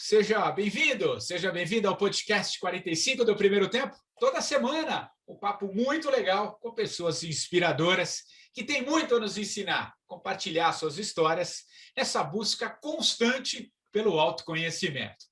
Seja bem-vindo ao podcast 45 do Primeiro Tempo. Toda semana, um papo muito legal com pessoas inspiradoras que têm muito a nos ensinar, compartilhar suas histórias nessa busca constante pelo autoconhecimento.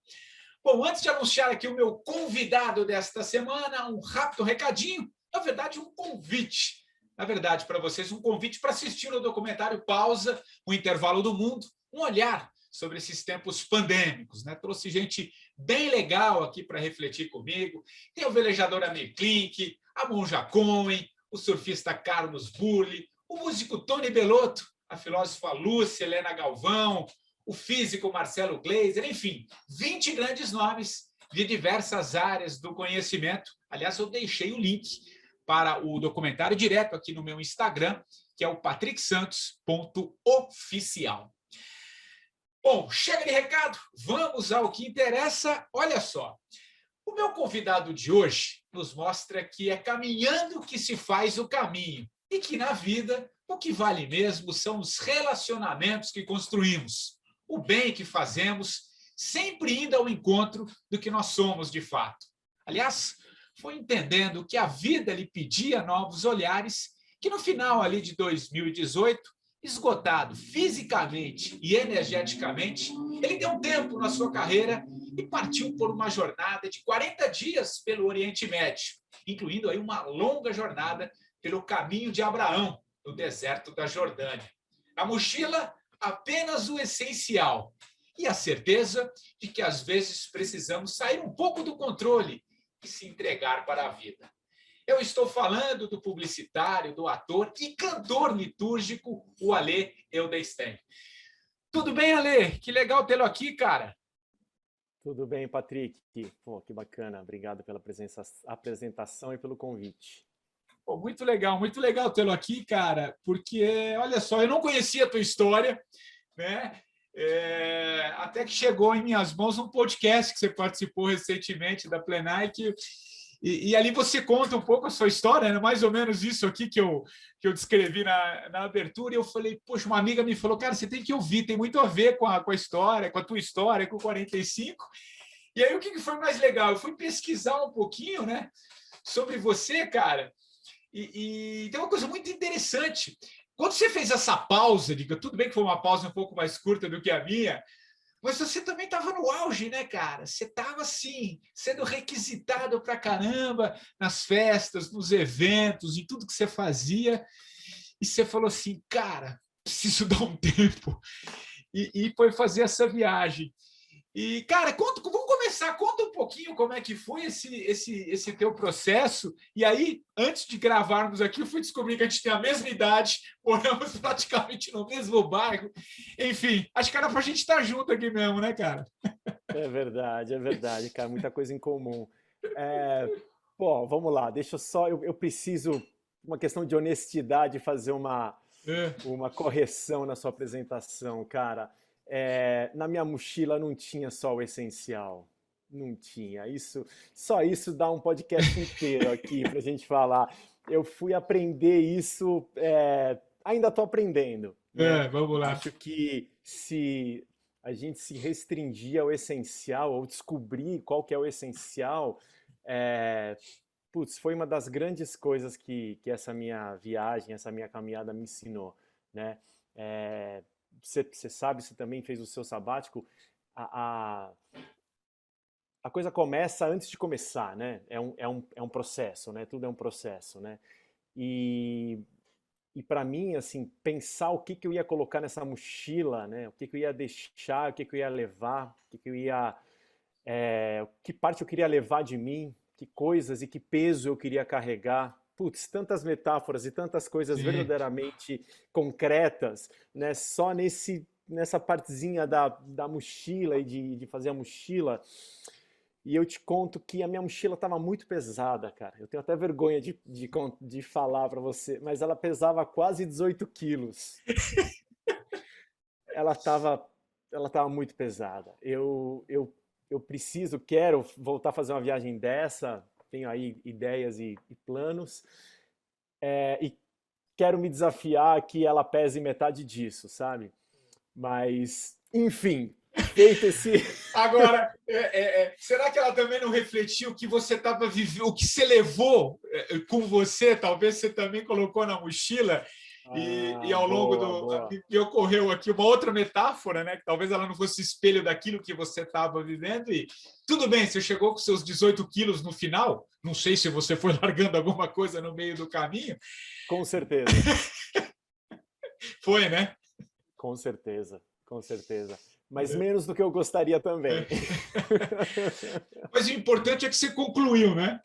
Bom, antes de anunciar aqui o meu convidado desta semana, um rápido recadinho, na verdade um convite. Na verdade, para vocês, um convite para assistir o documentário Pausa, o Intervalo do Mundo, um olhar sobre esses tempos pandêmicos, né? Trouxe gente bem legal aqui para refletir comigo. Tem o velejador Amir Klink, a monja Cohen, o surfista Carlos Burli, o músico Tony Bellotto, a filósofa Lúcia Helena Galvão, o físico Marcelo Gleiser, enfim, 20 grandes nomes de diversas áreas do conhecimento. Aliás, eu deixei o link para o documentário direto aqui no meu Instagram, que é o patricksantos.oficial. Bom, chega de recado, vamos ao que interessa. Olha só, o meu convidado de hoje nos mostra que é caminhando que se faz o caminho e que na vida o que vale mesmo são os relacionamentos que construímos, o bem que fazemos, sempre indo ao encontro do que nós somos de fato. Aliás, foi entendendo que a vida lhe pedia novos olhares que no final ali de 2018, esgotado fisicamente e energeticamente, ele deu um tempo na sua carreira e partiu por uma jornada de 40 dias pelo Oriente Médio, incluindo aí uma longa jornada pelo caminho de Abraão, no deserto da Jordânia. Na mochila, apenas o essencial e a certeza de que às vezes precisamos sair um pouco do controle e se entregar para a vida. Eu estou falando do publicitário, do ator e cantor litúrgico, o Alê Eudestein. Tudo bem, Alê? Que legal tê-lo aqui, cara. Tudo bem, Patrick. Pô, que bacana. Obrigado pela apresentação e pelo convite. Pô, muito legal tê-lo aqui, cara, porque, olha só, eu não conhecia a tua história, né? Até que chegou em minhas mãos um podcast que você participou recentemente da Plenai, e ali você conta um pouco a sua história, né? Mais ou menos isso aqui que eu descrevi na abertura, e eu falei, poxa, uma amiga me falou, cara, você tem que ouvir, tem muito a ver com a história, com a tua história, com o 45. E aí o que foi mais legal? Eu fui pesquisar um pouquinho, né, sobre você, cara, e tem uma coisa muito interessante. Quando você fez essa pausa, diga, tudo bem que foi uma pausa um pouco mais curta do que a minha, mas você também estava no auge, né, cara? Você estava, assim, sendo requisitado pra caramba nas festas, nos eventos, em tudo que você fazia. E você falou assim, cara, preciso dar um tempo. E foi fazer essa viagem. E, cara, vamos começar. Conta um pouquinho como é que foi esse teu processo. E aí, antes de gravarmos aqui, eu fui descobrir que a gente tem a mesma idade, moramos praticamente no mesmo bairro. Enfim, acho que era pra gente estar junto aqui mesmo, né, cara? É verdade, cara. Muita coisa em comum. Pô, vamos lá. Deixa eu só. Eu preciso, uma questão de honestidade, fazer uma correção na sua apresentação, cara. Na minha mochila não tinha só o essencial. Não tinha. Só isso dá um podcast inteiro aqui pra gente falar. Eu fui aprender isso, ainda estou aprendendo, né? Vamos lá. Acho que se a gente se restringir ao essencial, ou descobrir qual que é o essencial, foi uma das grandes coisas que essa minha viagem, essa minha caminhada me ensinou, né? Você sabe, você também fez o seu sabático, a coisa começa antes de começar, né? É um processo, né? Tudo é um processo, né? E para mim, assim, pensar o que eu ia colocar nessa mochila, né? O que eu ia deixar, o que eu ia levar, que parte eu queria levar de mim, que coisas e que peso eu queria carregar. Putz, tantas metáforas e tantas coisas verdadeiramente concretas, né? Só nessa partezinha da mochila e de fazer a mochila. E eu te conto que a minha mochila estava muito pesada, cara. Eu tenho até vergonha de falar para você, mas ela pesava quase 18 quilos. Ela estava muito pesada. Quero voltar a fazer uma viagem dessa, tenho aí ideias e planos, e quero me desafiar que ela pese metade disso, sabe? Mas, enfim, feito esse... Agora, será que ela também não refletiu o que você estava vivendo, o que você levou com você? Talvez você também colocou na mochila e ao longo boa. me ocorreu aqui uma outra metáfora, né? Que talvez ela não fosse espelho daquilo que você estava vivendo. E tudo bem, você chegou com seus 18 quilos no final. Não sei se você foi largando alguma coisa no meio do caminho. Com certeza. Foi, né? Com certeza, com certeza. Mas menos do que eu gostaria também. Mas o importante é que você concluiu, né?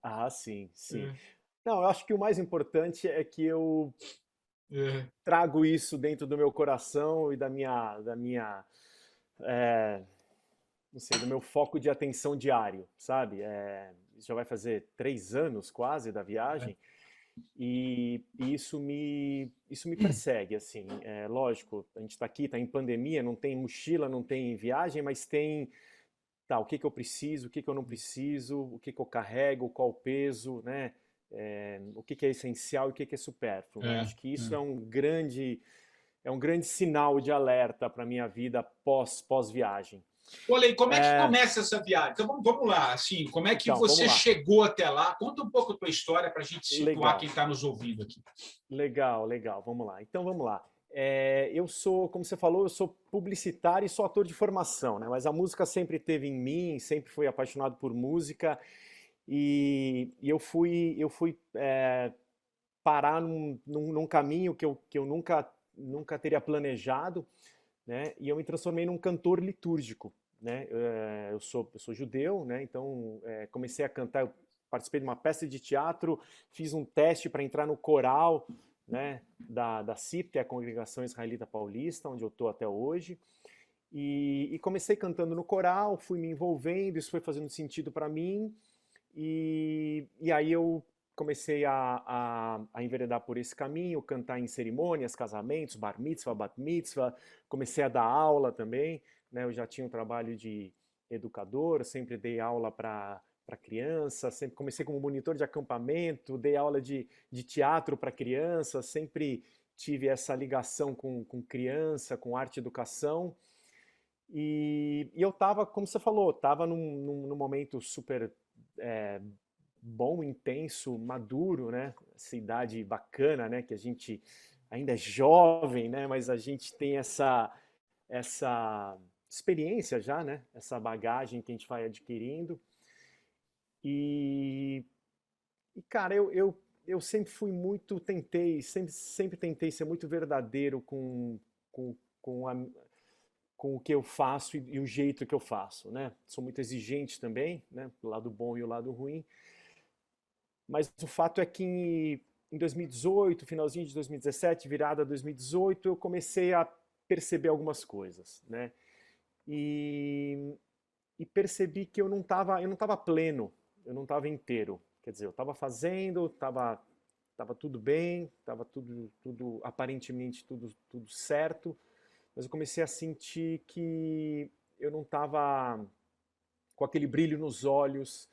Ah, sim, sim. Não, eu acho que o mais importante é que eu trago isso dentro do meu coração e não sei, do meu foco de atenção diário, sabe? Já vai fazer 3 anos quase da viagem e isso me persegue, assim. Lógico, a gente está aqui, está em pandemia, não tem mochila, não tem viagem, mas tem, tá, o que que eu preciso, o que que eu não preciso, o que que eu carrego, qual o peso, né? O que que é essencial e o que que é supérfluo, né? Acho que isso é um grande sinal de alerta para minha vida pós-viagem. Olha aí, como é que começa essa viagem? Então vamos lá, assim, como é que você chegou até lá? Conta um pouco a tua história para a gente situar quem está nos ouvindo aqui. Legal, vamos lá. Então vamos lá. Eu sou, como você falou, eu sou publicitário e sou ator de formação, né? Mas a música sempre teve em mim, sempre fui apaixonado por música e eu fui parar num caminho que eu nunca teria planejado, né? E eu me transformei num cantor litúrgico, né? Eu sou judeu, né? Então comecei a cantar, eu participei de uma peça de teatro, fiz um teste para entrar no coral, né? Da CIP, que é a Congregação Israelita Paulista, onde eu estou até hoje. E comecei cantando no coral, fui me envolvendo, isso foi fazendo sentido para mim. E aí eu comecei a enveredar por esse caminho, cantar em cerimônias, casamentos, bar mitzvah, bat mitzvah, comecei a dar aula também, né? Eu já tinha um trabalho de educador, sempre dei aula para criança, sempre comecei como monitor de acampamento, dei aula de teatro para criança, sempre tive essa ligação com criança, com arte e educação. E eu estava, como você falou, estava num momento super é, bom, intenso, maduro, né? Essa idade bacana, né? Que a gente ainda é jovem, né? Mas a gente tem essa experiência já, né? Essa bagagem que a gente vai adquirindo. E cara, eu sempre fui muito, sempre tentei ser muito verdadeiro com, com, a, com o que eu faço e o jeito que eu faço, né? Sou muito exigente também, né? O lado bom e o lado ruim. Mas o fato é que em 2018, finalzinho de 2017, virada 2018, eu comecei a perceber algumas coisas, né? E percebi que eu não estava pleno, eu não estava inteiro. Quer dizer, eu estava fazendo, tava tudo bem, estava tudo aparentemente tudo certo, mas eu comecei a sentir que eu não estava com aquele brilho nos olhos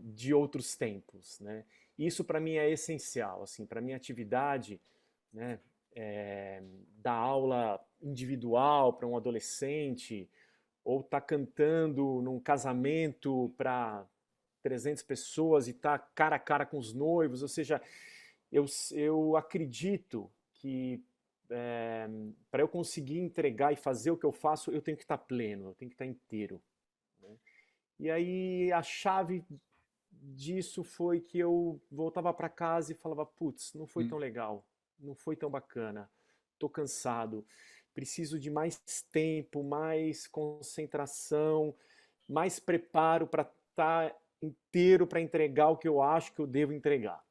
de outros tempos, né? Isso para mim é essencial, assim, para minha atividade, né? Dar aula individual para um adolescente ou tá cantando num casamento para 300 pessoas e tá cara a cara com os noivos, ou seja, eu acredito que para eu conseguir entregar e fazer o que eu faço, eu tenho que estar pleno, eu tenho que estar inteiro. Né? E aí a chave disso foi que eu voltava para casa e falava, putz, não foi tão legal, não foi tão bacana, tô cansado, preciso de mais tempo, mais concentração, mais preparo para estar inteiro para entregar o que eu acho que eu devo entregar.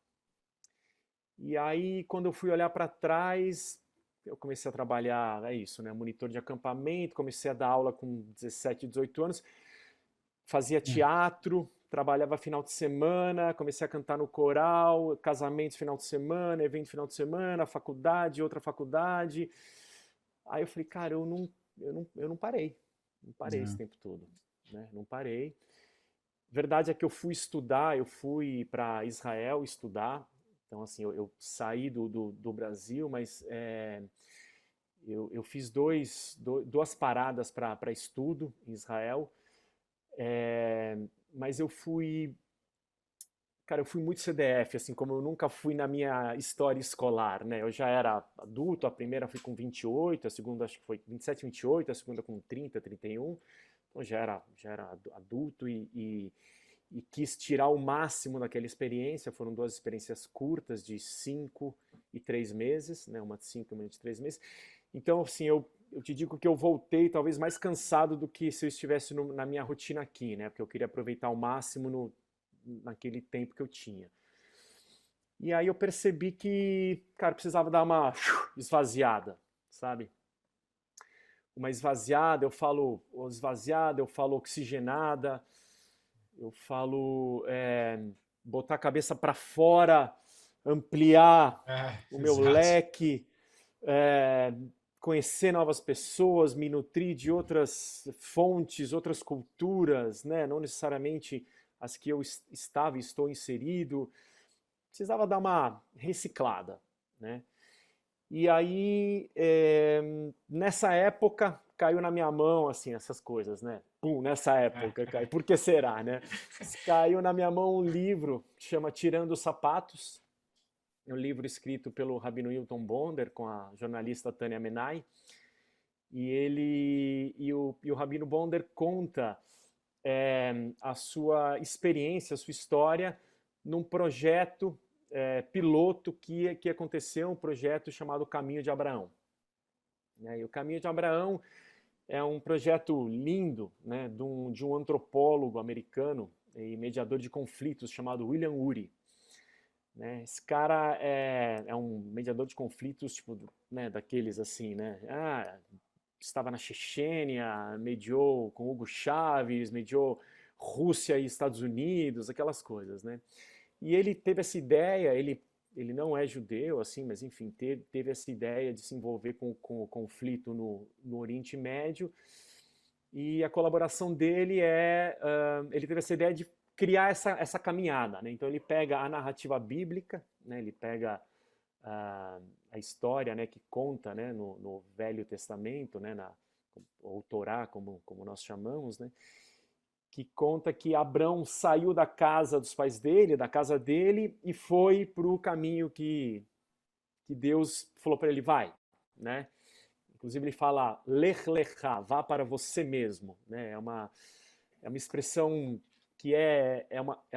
E aí, quando eu fui olhar para trás, eu comecei a trabalhar, é isso, né? Monitor de acampamento, comecei a dar aula com 17, 18 anos, fazia teatro, trabalhava final de semana, comecei a cantar no coral, casamentos final de semana, evento final de semana, faculdade, outra faculdade. Aí eu falei, cara, eu não parei, não parei esse tempo todo, né? Não parei. Verdade é que eu fui estudar, eu fui para Israel estudar, então assim, eu saí do Brasil, mas eu fiz duas paradas para estudo em Israel, mas eu fui muito CDF, assim, como eu nunca fui na minha história escolar, né? Eu já era adulto, a primeira fui com 28, a segunda acho que foi 27, 28, a segunda com 30, 31, então já era adulto e quis tirar o máximo daquela experiência. Foram duas experiências curtas, de 5 e 3 meses, né? Uma de 5 e uma de 3 meses. Então, assim, eu te digo que eu voltei talvez mais cansado do que se eu estivesse na minha rotina aqui, né? Porque eu queria aproveitar ao máximo naquele tempo que eu tinha. E aí eu percebi que, cara, precisava dar uma esvaziada, sabe? Uma esvaziada, eu falo oxigenada, eu falo botar a cabeça para fora, ampliar o meu exato. leque, conhecer novas pessoas, me nutrir de outras fontes, outras culturas, né? Não necessariamente as que eu estava e estou inserido. Precisava dar uma reciclada, né? E aí, nessa época, caiu na minha mão, assim, essas coisas, né? Pum, nessa época caiu. Por que será, né? Caiu na minha mão um livro que chama Tirando os Sapatos, um livro escrito pelo Rabino Hilton Bonder com a jornalista Tânia Menai. E o Rabino Bonder conta a sua experiência, a sua história num projeto piloto que aconteceu, um projeto chamado Caminho de Abraão. E o Caminho de Abraão é um projeto lindo, né, de um antropólogo americano e mediador de conflitos chamado William Ury. Né? Esse cara é um mediador de conflitos, tipo, né, daqueles assim, né? Estava na Chechênia, mediou com Hugo Chávez, mediou Rússia e Estados Unidos, aquelas coisas, né? E ele teve essa ideia, ele não é judeu, assim, mas enfim, teve essa ideia de se envolver com o conflito no Oriente Médio, e a colaboração dele ele teve essa ideia de criar essa caminhada, né? Então ele pega a narrativa bíblica, né? Ele pega a história, né, que conta, né, no Velho Testamento, né, ou Torá, como nós chamamos, né, que conta que Abrão saiu da casa dos pais dele, da casa dele, e foi para o caminho que Deus falou para ele, vai, né? Inclusive ele fala, lech lecha, vá para você mesmo, né? É uma expressão que é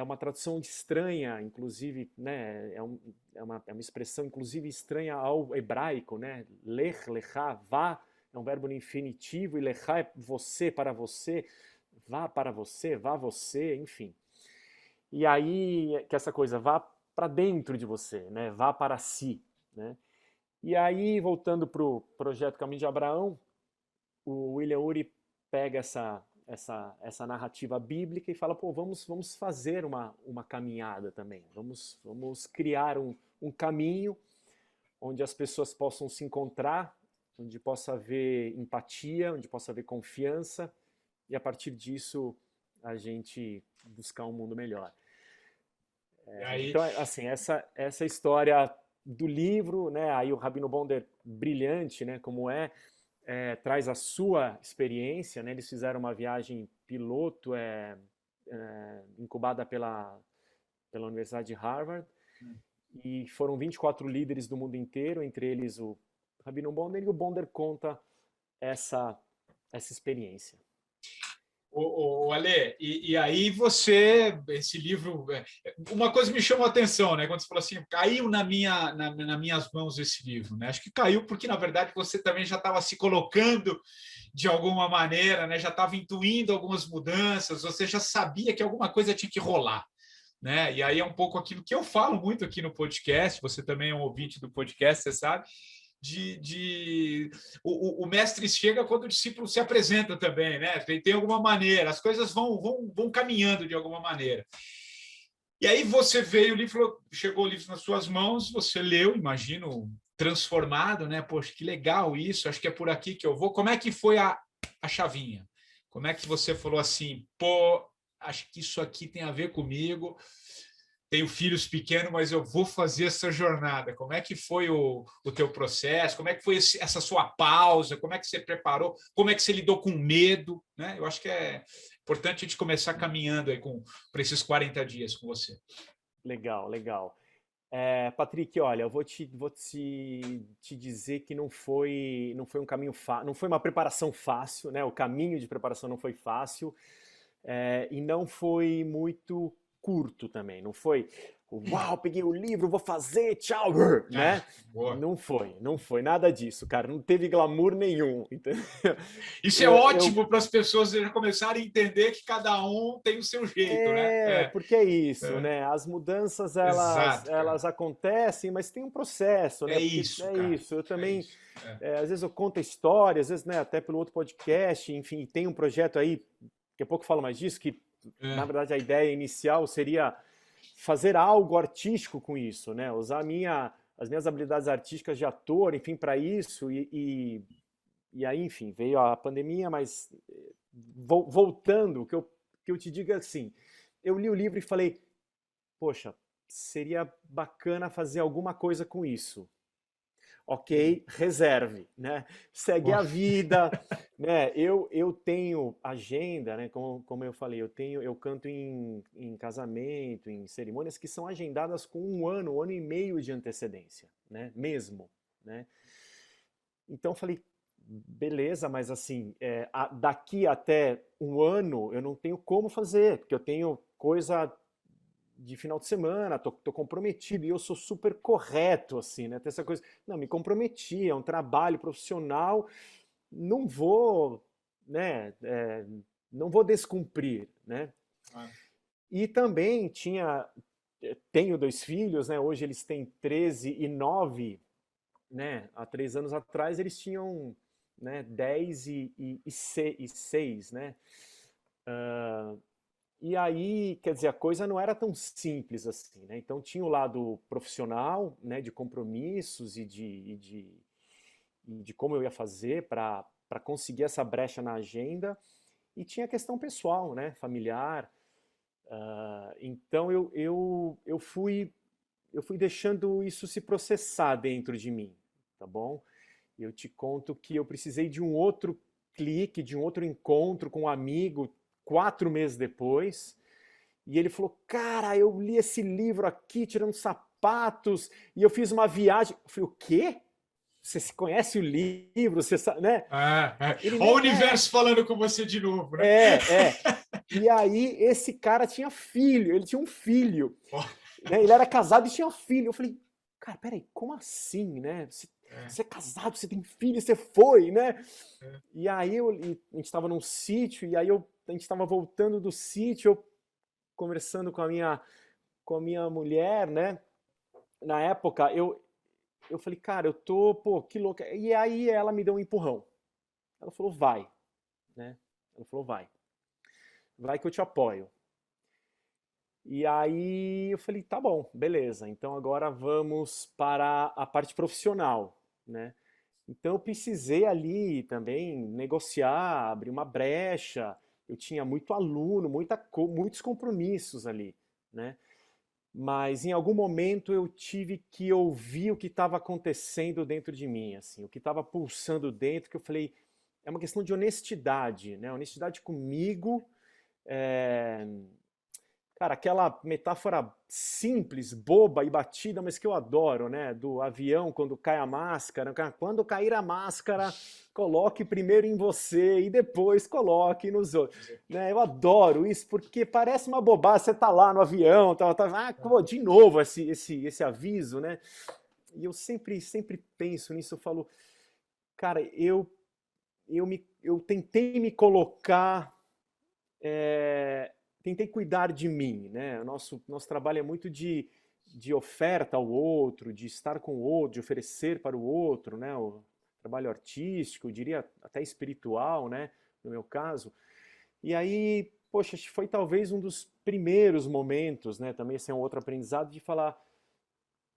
uma tradução estranha, inclusive, né? É uma expressão, inclusive, estranha ao hebraico, né? Lech lecha, vá, é um verbo no infinitivo, e lecha é você, para você, vá para você, vá você, enfim. E aí, que essa coisa, vá para dentro de você, né? Vá para si, né? E aí, voltando para o projeto Caminho de Abraão, o William Ury pega essa narrativa bíblica e fala, pô, vamos fazer uma caminhada também, vamos criar um caminho onde as pessoas possam se encontrar, onde possa haver empatia, onde possa haver confiança, e a partir disso a gente buscar um mundo melhor. Então, assim, essa história do livro, né, aí o Rabino Bonder, brilhante, né, como traz a sua experiência, né, eles fizeram uma viagem piloto incubada pela Universidade de Harvard, e foram 24 líderes do mundo inteiro, entre eles o Rabino Bonder, e o Bonder conta essa experiência. O Ale, e aí esse livro, uma coisa me chamou a atenção, né? Quando você falou assim, caiu nas minhas mãos esse livro, né? Acho que caiu porque, na verdade, você também já estava se colocando de alguma maneira, né? Já estava intuindo algumas mudanças, você já sabia que alguma coisa tinha que rolar, né? E aí é um pouco aquilo que eu falo muito aqui no podcast, você também é um ouvinte do podcast, você sabe, o mestre chega quando o discípulo se apresenta também, né? Tem alguma maneira, as coisas vão caminhando de alguma maneira. E aí você veio, chegou o livro nas suas mãos, você leu, imagino, transformado, né? Poxa, que legal isso, acho que é por aqui que eu vou. Como é que foi a chavinha? Como é que você falou assim, pô, acho que isso aqui tem a ver comigo, tenho filhos pequenos, mas eu vou fazer essa jornada. Como é que foi o teu processo? Como é que foi essa sua pausa? Como é que você preparou? Como é que você lidou com medo? Né? Eu acho que é importante a gente começar caminhando aí para esses 40 dias com você. Legal, legal. Patrick, olha, eu vou te dizer que não foi um caminho fácil, não foi uma preparação fácil, né? O caminho de preparação não foi fácil, e não foi muito curto também. Não foi, uau, peguei o livro, vou fazer, tchau, né? Não foi nada disso, cara. Não teve glamour nenhum. Entendeu? Isso é ótimo para as pessoas já começarem a entender que cada um tem o seu jeito, né? Porque é isso, né? As mudanças, elas acontecem, mas tem um processo, né? É isso, cara. Isso. Eu também, às vezes eu conto a história, às vezes, né, até pelo outro podcast, enfim, tem um projeto aí, daqui a pouco eu falo mais disso, que na verdade a ideia inicial seria fazer algo artístico com isso, né? Usar as minhas habilidades artísticas de ator, enfim, para isso, e aí, enfim, veio a pandemia, mas voltando, que eu te digo assim, eu li o livro e falei, poxa, seria bacana fazer alguma coisa com isso. Ok, reserve, né? Segue a vida, né? Eu tenho agenda, né? Como eu falei, eu canto em casamento, em cerimônias que são agendadas com um ano e meio de antecedência, né? Mesmo, né? Então eu falei, beleza, mas assim, daqui até um ano eu não tenho como fazer, porque eu tenho coisa de final de semana, tô comprometido, e eu sou super correto, assim, né? Tem essa coisa, não, me comprometi, é um trabalho profissional, não vou, né, não vou descumprir, né? E também tenho 2 filhos, né? Hoje eles têm 13 e 9, né? Há 3 anos atrás eles tinham, né, 10 e 6, né? E aí, quer dizer, a coisa não era tão simples assim, né? Então tinha o lado profissional, né, de compromissos e de como eu ia fazer para conseguir essa brecha na agenda, e tinha a questão pessoal, né, familiar. Então eu fui deixando isso se processar dentro de mim, tá bom? Eu te conto que eu precisei de um outro clique, de um outro encontro com um amigo 4 meses depois. E ele falou, cara, eu li esse livro aqui, tirando sapatos, e eu fiz uma viagem. Eu falei, o quê? Você conhece o livro? Você sabe, né? Olha o universo falando com você de novo, né? E aí, esse cara tinha filho, ele tinha um filho. Né? Ele era casado e tinha filho. Eu falei, cara, peraí, como assim, né? Você é casado, você tem filho, você foi, né? E aí a gente estava num sítio, e aí a gente estava voltando do sítio, eu conversando com a minha mulher, né? Na época, eu falei, cara, pô, que louca. E aí ela me deu um empurrão. Ela falou, vai, né? Ela falou, vai que eu te apoio. E aí eu falei, tá bom, beleza. Então agora vamos para a parte profissional, né? Então eu precisei ali também negociar, abrir uma brecha. Eu tinha muito aluno, muitos compromissos ali, né? Mas em algum momento eu tive que ouvir o que estava acontecendo dentro de mim, assim, o que estava pulsando dentro, que eu falei, é uma questão de honestidade, né? Honestidade comigo. é, Cara, aquela metáfora simples, boba e batida, mas que eu adoro, né? Do avião, quando cai a máscara. Quando cair a máscara, coloque primeiro em você e depois coloque nos outros. Né? Eu adoro isso, porque parece uma bobagem. Você tá lá no avião, pô, de novo esse aviso, né? E eu sempre penso nisso, eu falo, cara, eu tentei me colocar, tentei cuidar de mim, né? O nosso trabalho é muito de oferta ao outro, de estar com o outro, de oferecer para o outro, né? O trabalho artístico, eu diria até espiritual, né? No meu caso. E aí, poxa, foi talvez um dos primeiros momentos, né? Também esse é um outro aprendizado de falar,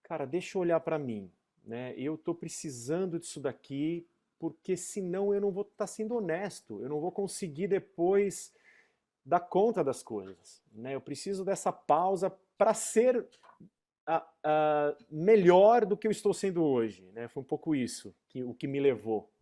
cara, deixa eu olhar para mim, né? Eu tô precisando disso daqui, porque senão eu não vou estar sendo honesto, eu não vou conseguir depois dar conta das coisas, né? Eu preciso dessa pausa para ser melhor do que eu estou sendo hoje, né? Foi um pouco isso o que me levou.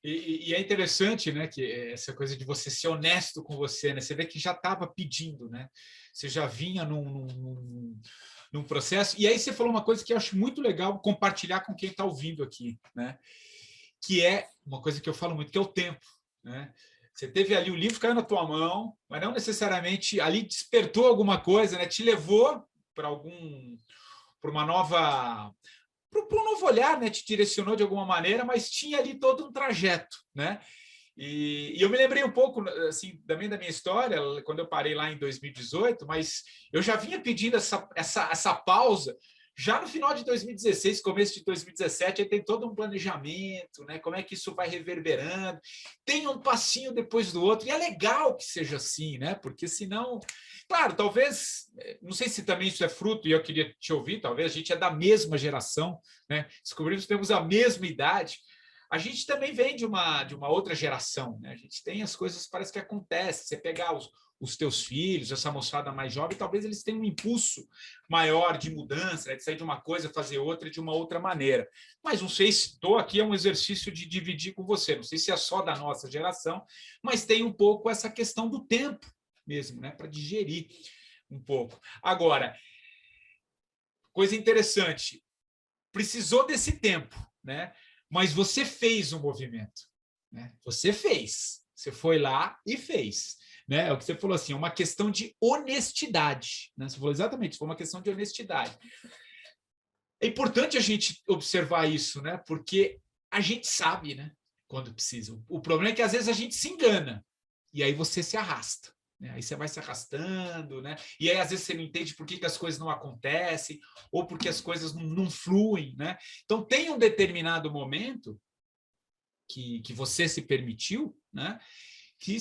E é interessante, né, que essa coisa de você ser honesto com você, né? Você vê que já estava pedindo, né? Você já vinha num processo. E aí você falou uma coisa que eu acho muito legal compartilhar com quem está ouvindo aqui, né? Que é uma coisa que eu falo muito, que é o tempo, né? Você teve ali o livro caiu na tua mão, mas não necessariamente ali despertou alguma coisa, né? Te levou para uma nova para um novo olhar, né? Te direcionou de alguma maneira, mas tinha ali todo um trajeto, né? E eu me lembrei um pouco assim também da minha história quando eu parei lá em 2018, mas eu já vinha pedindo essa pausa já no final de 2016, começo de 2017, aí tem todo um planejamento, né? Como é que isso vai reverberando? Tem um passinho depois do outro, e é legal que seja assim, né? Porque senão, claro, talvez, não sei se também isso é fruto, e eu queria te ouvir, talvez a gente é da mesma geração, né? Descobrimos que temos a mesma idade. A gente também vem de uma outra geração, né? A gente tem as coisas, parece que acontece. Você pegar os teus filhos, essa moçada mais jovem, talvez eles tenham um impulso maior de mudança, né? De sair de uma coisa, fazer outra de uma outra maneira. Mas não sei se estou aqui, é um exercício de dividir com você. Não sei se é só da nossa geração, mas tem um pouco essa questão do tempo mesmo, né? Para digerir um pouco. Agora, coisa interessante, precisou desse tempo, né? Mas você fez um movimento, né? Você fez, você foi lá e fez, né? É o que você falou assim, uma questão de honestidade, né? Você falou exatamente, foi uma questão de honestidade. É importante a gente observar isso, né? Porque a gente sabe, né? Quando precisa. O problema é que às vezes a gente se engana e aí você se arrasta. Né? Aí você vai se arrastando, né? E aí às vezes você não entende por que as coisas não acontecem ou porque as coisas não fluem, né? Então tem um determinado momento que você se permitiu, né? Que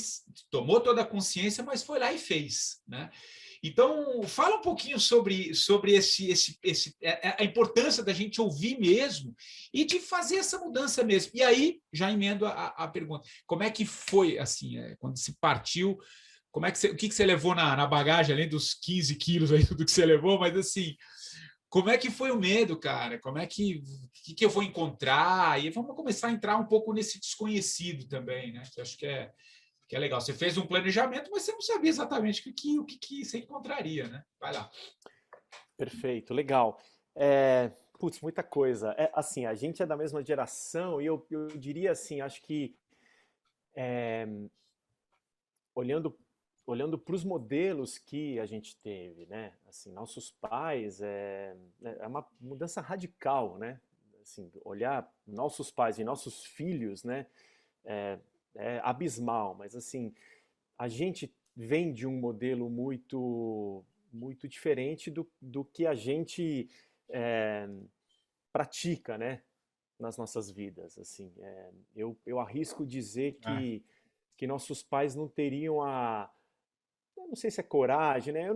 tomou toda a consciência, mas foi lá e fez, né? Então, fala um pouquinho sobre a importância da gente ouvir mesmo e de fazer essa mudança mesmo. E aí, já emendo a pergunta: como é que foi, assim, quando se partiu? Como é que o que você levou na bagagem, além dos 15 quilos aí, tudo que você levou? Mas, assim, como é que foi o medo, cara? Como é que eu vou encontrar? E vamos começar a entrar um pouco nesse desconhecido também, né? Que eu acho que é legal. Você fez um planejamento, mas você não sabia exatamente o que você encontraria, né? Vai lá. Perfeito, legal. Putz, muita coisa. Assim, a gente é da mesma geração e eu diria assim, acho que é, olhando olhando para os modelos que a gente teve, né? Assim, nossos pais é uma mudança radical, né? Assim, olhar nossos pais e nossos filhos, né? É, é abismal, mas assim, a gente vem de um modelo muito diferente do que a gente é, pratica, né, nas nossas vidas. Assim, eu arrisco dizer Ah, que nossos pais não teriam eu não sei se é coragem, né? Eu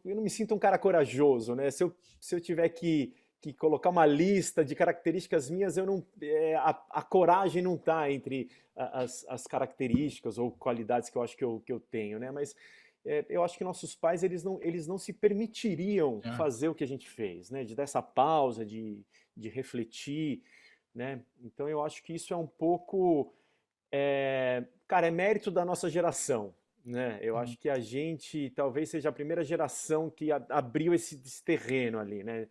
não me sinto um cara corajoso, né? Se eu tiver que colocar uma lista de características minhas, eu não, a coragem não está entre as características ou qualidades que eu acho que eu tenho, né? Mas eu acho que nossos pais, eles não se permitiriam ah, fazer o que a gente fez, né? De dar essa pausa, de refletir, né? Então eu acho que isso é um pouco cara, é mérito da nossa geração, né? Eu acho que a gente talvez seja a primeira geração que abriu esse terreno ali, né?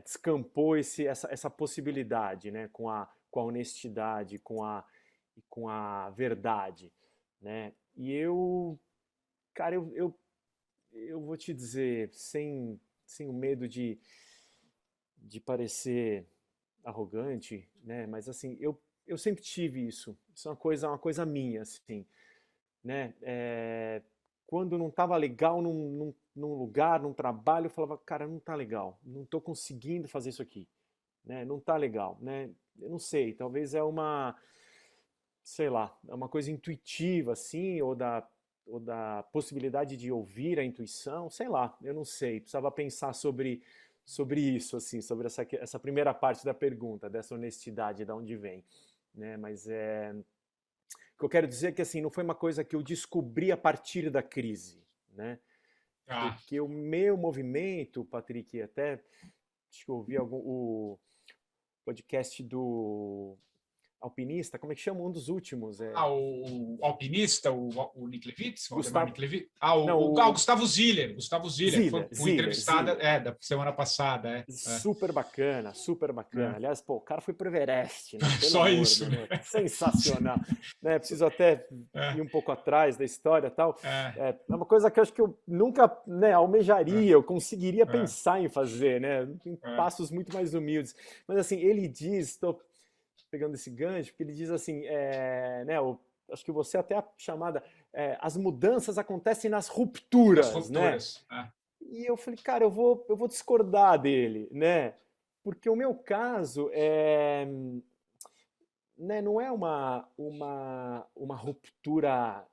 Descampou essa possibilidade, né? Com a honestidade, com a verdade, né? E cara, eu vou te dizer, sem o medo de parecer arrogante, né? Mas assim, eu sempre tive isso. Isso é uma coisa minha, assim, né? Quando não estava legal num lugar, num trabalho, eu falava, cara, não tá legal, não estou conseguindo fazer isso aqui, né? Não tá legal, né? Eu não sei, talvez sei lá, é uma coisa intuitiva, assim, ou da possibilidade de ouvir a intuição, sei lá, eu não sei, precisava pensar sobre isso, assim, sobre essa primeira parte da pergunta, dessa honestidade, de onde vem, né? Mas o que eu quero dizer é que, assim, não foi uma coisa que eu descobri a partir da crise, né? Porque o meu movimento, Patrick, até acho que eu ouvi o podcast do Alpinista, como é que chama? Um dos últimos. O alpinista, o Niklevitz, o Valdemar Gustavo. Niklevitz. Não, O Gustavo Ziller. Gustavo Ziller, que foi o entrevistado da semana passada. Super bacana, super bacana. Aliás, pô, o cara foi pro Everest, né? Pelo Só amor, isso, né? Sensacional. Né? Preciso até ir um pouco atrás da história e tal. É uma coisa que eu acho que eu nunca, né, almejaria, eu conseguiria pensar em fazer, né? Em passos muito mais humildes. Mas assim, ele diz, estou pegando esse gancho, porque ele diz assim, né, acho que você até a chamada, as mudanças acontecem nas rupturas, né? E eu falei, cara, eu vou discordar dele, né? Porque o meu caso né, não é uma ruptura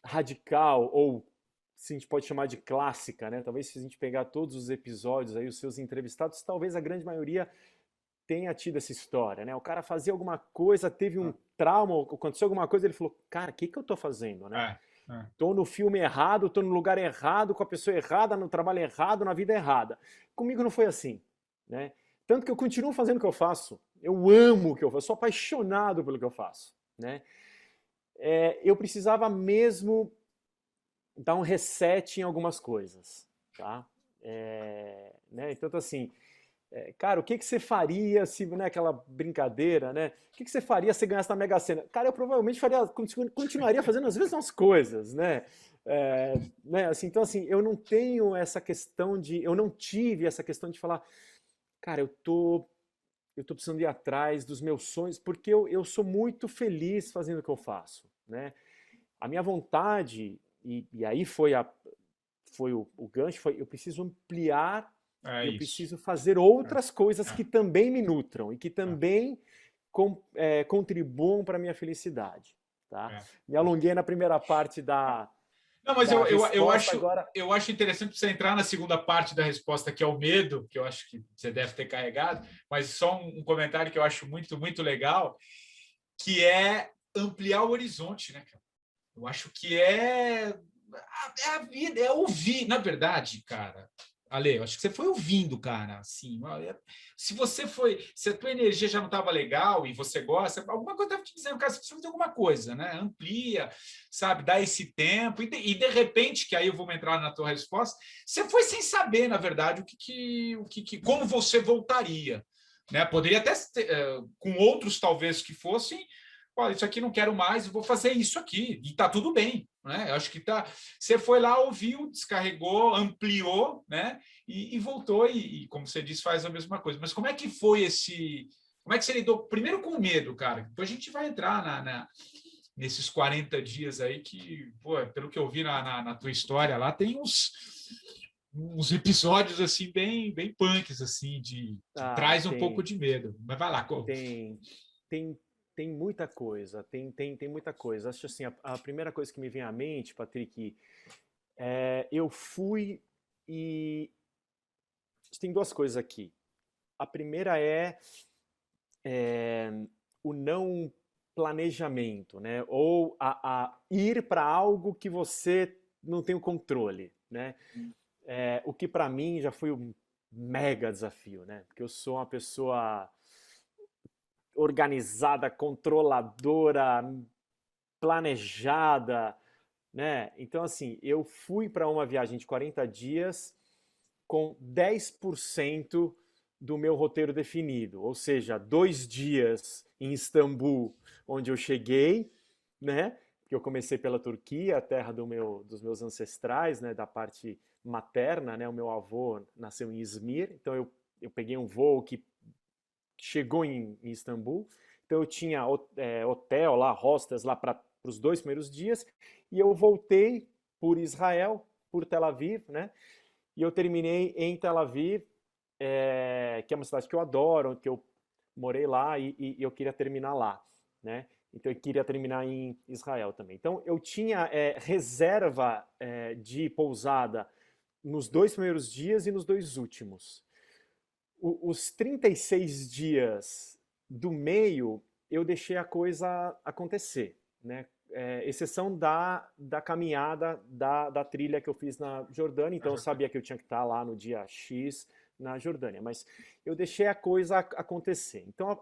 radical, ou se a gente pode chamar de clássica, né? Talvez se a gente pegar todos os episódios aí, os seus entrevistados, talvez a grande maioria tenha tido essa história, né? O cara fazia alguma coisa, teve um trauma, aconteceu alguma coisa, ele falou, cara, o que eu tô fazendo, né? Tô no filme errado, tô no lugar errado, com a pessoa errada, no trabalho errado, na vida errada. Comigo não foi assim, né? Tanto que eu continuo fazendo o que eu faço. Eu amo o que eu faço, sou apaixonado pelo que eu faço, né? Eu precisava mesmo dar um reset em algumas coisas, tá? Né? Então, assim, cara, o que você faria se, né, aquela brincadeira, né? O que você faria se ganhasse na Mega Sena? Cara, eu provavelmente continuaria fazendo as mesmas coisas, né? Né? Assim, então, assim, eu não tenho essa questão eu não tive essa questão de falar, cara, eu tô precisando ir atrás dos meus sonhos, porque eu sou muito feliz fazendo o que eu faço, né? A minha vontade, e aí foi o gancho, eu preciso ampliar e eu preciso fazer outras coisas que também me nutram e que também contribuam para a minha felicidade. Tá? Me alonguei na primeira parte da. Não, mas eu agora... acho interessante você entrar na segunda parte da resposta, que é o medo, que eu acho que você deve ter carregado, mas só um comentário que eu acho muito, muito legal, que é ampliar o horizonte, né, cara? Eu acho que é a vida, é ouvir, na verdade, cara. Ale, eu acho que você foi ouvindo, cara. Assim, se a tua energia já não estava legal e você gosta, alguma coisa estava te dizendo, cara, você precisa fazer alguma coisa, né? Amplia, sabe? Dá esse tempo. E de repente, que aí eu vou entrar na tua resposta, você foi sem saber, na verdade, como você voltaria. Né? Poderia até, com outros talvez que fossem, olha, isso aqui não quero mais, vou fazer isso aqui, e tá tudo bem, né? Eu acho que tá. Você foi lá, ouviu, descarregou, ampliou, né? E voltou, e como você disse, faz a mesma coisa. Mas como é que foi esse. Como é que você lidou primeiro com o medo, cara? Depois a gente vai entrar nesses 40 dias aí que, pô, pelo que eu vi na tua história lá, tem uns episódios assim bem punks assim que traz um pouco de medo. Mas vai lá, tem muita coisa, tem muita coisa. Acho assim, a primeira coisa que me vem à mente, Patrick, eu fui e tem duas coisas aqui. A primeira o não planejamento, né? Ou a ir para algo que você não tem o controle, né? O que para mim já foi um mega desafio, né? Porque eu sou uma pessoa organizada, controladora, planejada, né? Então, assim, eu fui para uma viagem de 40 dias com 10% do meu roteiro definido, ou seja, 2 dias em Istambul, onde eu cheguei, né? Que eu comecei pela Turquia, a terra dos meus ancestrais, né? Da parte materna, né? O meu avô nasceu em Izmir, então eu peguei um voo que chegou em Istambul. Então eu tinha hotel lá, hostels lá para os 2 primeiros dias, e eu voltei por Israel, por Tel Aviv, né? E eu terminei em Tel Aviv, que é uma cidade que eu adoro, que eu morei lá e eu queria terminar lá, né? Então eu queria terminar em Israel também. Então eu tinha reserva de pousada nos 2 primeiros dias e nos 2 últimos. Os 36 dias do meio, eu deixei a coisa acontecer, né? exceção da caminhada da trilha que eu fiz na Jordânia, então eu sabia que eu tinha que estar lá no dia X na Jordânia, mas eu deixei a coisa acontecer. Então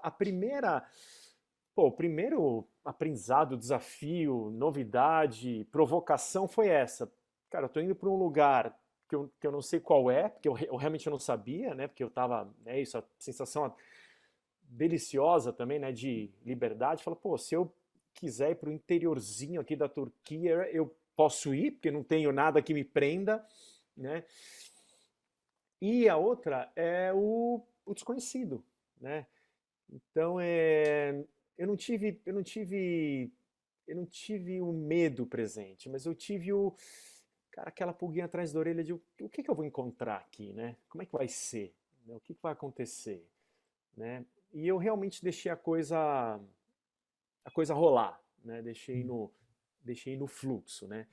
o primeiro aprendizado, desafio, novidade, provocação foi essa. Cara, eu tô indo para um lugar que eu não sei qual é, porque eu realmente não sabia, né? Porque eu tava, a sensação deliciosa também, né, de liberdade. Fala, pô, se eu quiser ir para o interiorzinho aqui da Turquia, eu posso ir, porque não tenho nada que me prenda, né? E a outra é o desconhecido, né? Então, eu não tive o medo presente, mas eu tive cara, aquela pulguinha atrás da orelha de o que eu vou encontrar aqui, né? Como é que vai ser? Né? O que vai acontecer? Né? E eu realmente deixei a coisa rolar, né? Deixei no fluxo, né?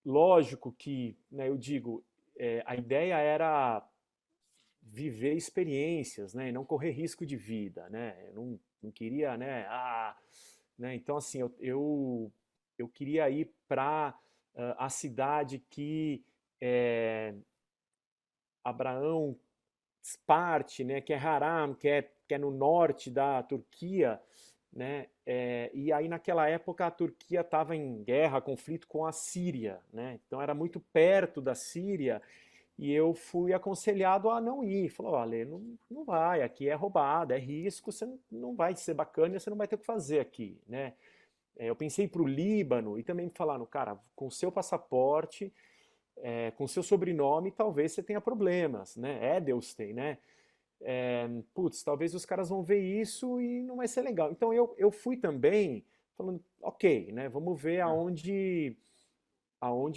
Lógico que, né, eu digo, a ideia era viver experiências, né, e não correr risco de vida, né? Eu não queria, né, né? Então assim, eu queria ir para a cidade que Abraão parte, né, que é Haram, que é no norte da Turquia, né? E aí naquela época a Turquia estava em guerra, conflito com a Síria, né? Então era muito perto da Síria e eu fui aconselhado a não ir. Falou, olha, não vai, aqui é roubada, é risco, você não vai ser bacana, você não vai ter o que fazer aqui, né? Eu pensei para o Líbano e também me falaram, cara, com o seu passaporte, com o seu sobrenome, talvez você tenha problemas, né? Deus tem, né? Putz, talvez os caras vão ver isso e não vai ser legal. Então eu fui também falando, ok, né? Vamos ver aonde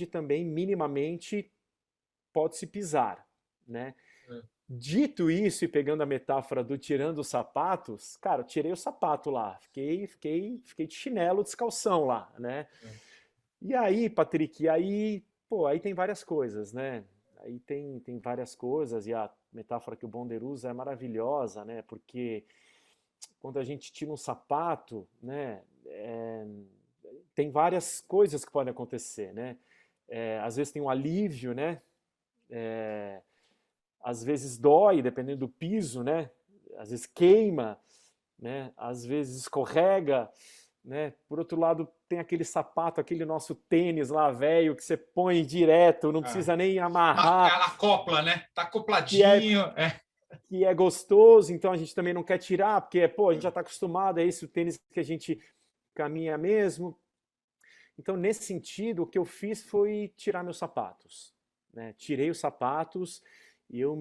também minimamente pode se pisar, né? Dito isso e pegando a metáfora do tirando os sapatos, cara, eu tirei o sapato lá, fiquei de chinelo, descalção lá, né? E aí, Patrick, aí tem várias coisas, né? Aí tem várias coisas e a metáfora que o Bonder usa é maravilhosa, né? Porque quando a gente tira um sapato, né? Tem várias coisas que podem acontecer, né? Às vezes tem um alívio, né? Às vezes dói, dependendo do piso, né? Às vezes queima, né? Às vezes escorrega, né? Por outro lado, tem aquele sapato, aquele nosso tênis lá, velho, que você põe direto, não precisa nem amarrar. Ela acopla, né? Tá acopladinho. Que é gostoso, então a gente também não quer tirar, porque, pô, a gente já está acostumado, é esse o tênis que a gente caminha mesmo. Então, nesse sentido, o que eu fiz foi tirar meus sapatos, né? Tirei os sapatos e eu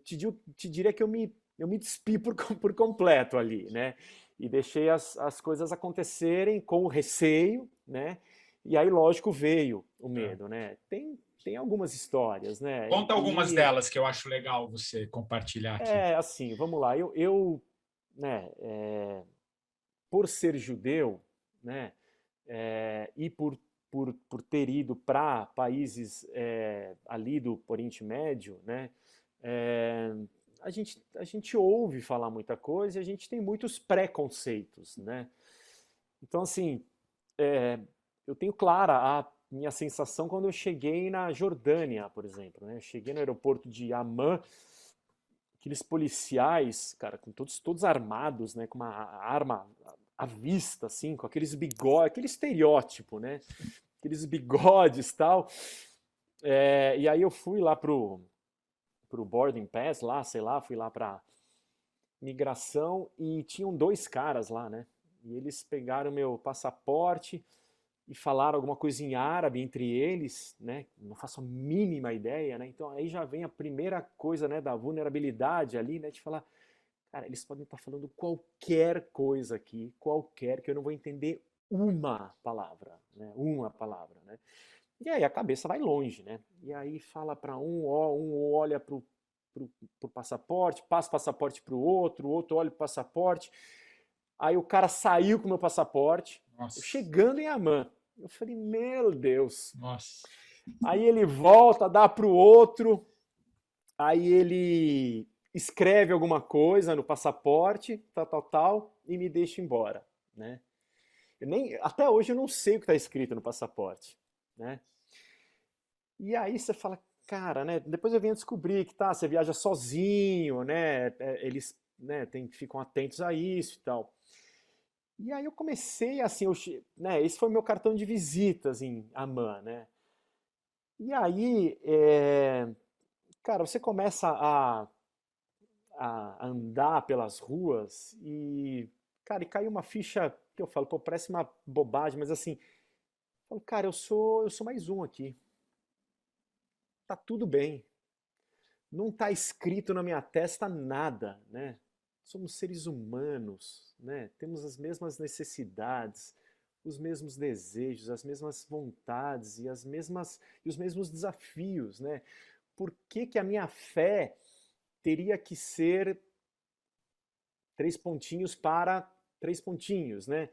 te diria que eu me despi por completo ali, né? E deixei as coisas acontecerem com receio, né? E aí, lógico, veio o medo, né? Tem algumas histórias, né? Conta algumas delas que eu acho legal você compartilhar aqui. Assim, vamos lá. Eu né, por ser judeu, né? E por ter ido para países ali do Oriente Médio, né? A gente ouve falar muita coisa e a gente tem muitos preconceitos, né? Então, assim, eu tenho clara a minha sensação quando eu cheguei na Jordânia, por exemplo, né? Eu cheguei no aeroporto de Amman, aqueles policiais, cara, com todos armados, né? Com uma arma à vista, assim, com aqueles bigodes, aquele estereótipo, né? Aqueles bigodes e tal. E aí eu fui lá pro boarding pass, lá, sei lá, fui lá pra migração e tinham dois caras lá, né? E eles pegaram meu passaporte e falaram alguma coisa em árabe entre eles, né? Não faço a mínima ideia, né? Então aí já vem a primeira coisa, né, da vulnerabilidade ali, né, de falar, cara, eles podem estar falando qualquer coisa aqui, qualquer, que eu não vou entender uma palavra, né? Uma palavra, né? E aí a cabeça vai longe, né? E aí fala para um olha pro passaporte, passa o passaporte pro outro, o outro olha pro passaporte. Aí o cara saiu com o meu passaporte, chegando em Amman. Eu falei, meu Deus. Nossa. Aí ele volta, dá pro outro, aí ele escreve alguma coisa no passaporte, tal, e me deixa embora, né? Até hoje eu não sei o que está escrito no passaporte, né? E aí você fala, cara, né? Depois eu vim a descobrir que você viaja sozinho, né? Eles, né, ficam atentos a isso e tal. E aí eu comecei assim, né? Esse foi meu cartão de visitas em Amman, né? E aí, cara, você começa a andar pelas ruas e, cara, e caiu uma ficha que eu falo, pô, parece uma bobagem, mas assim, eu falo, cara, eu sou mais um aqui. Tá tudo bem. Não tá escrito na minha testa nada, né? Somos seres humanos, né? Temos as mesmas necessidades, os mesmos desejos, as mesmas vontades e os mesmos desafios, né? Por que que a minha fé teria que ser 3 pontinhos para 3 pontinhos, né?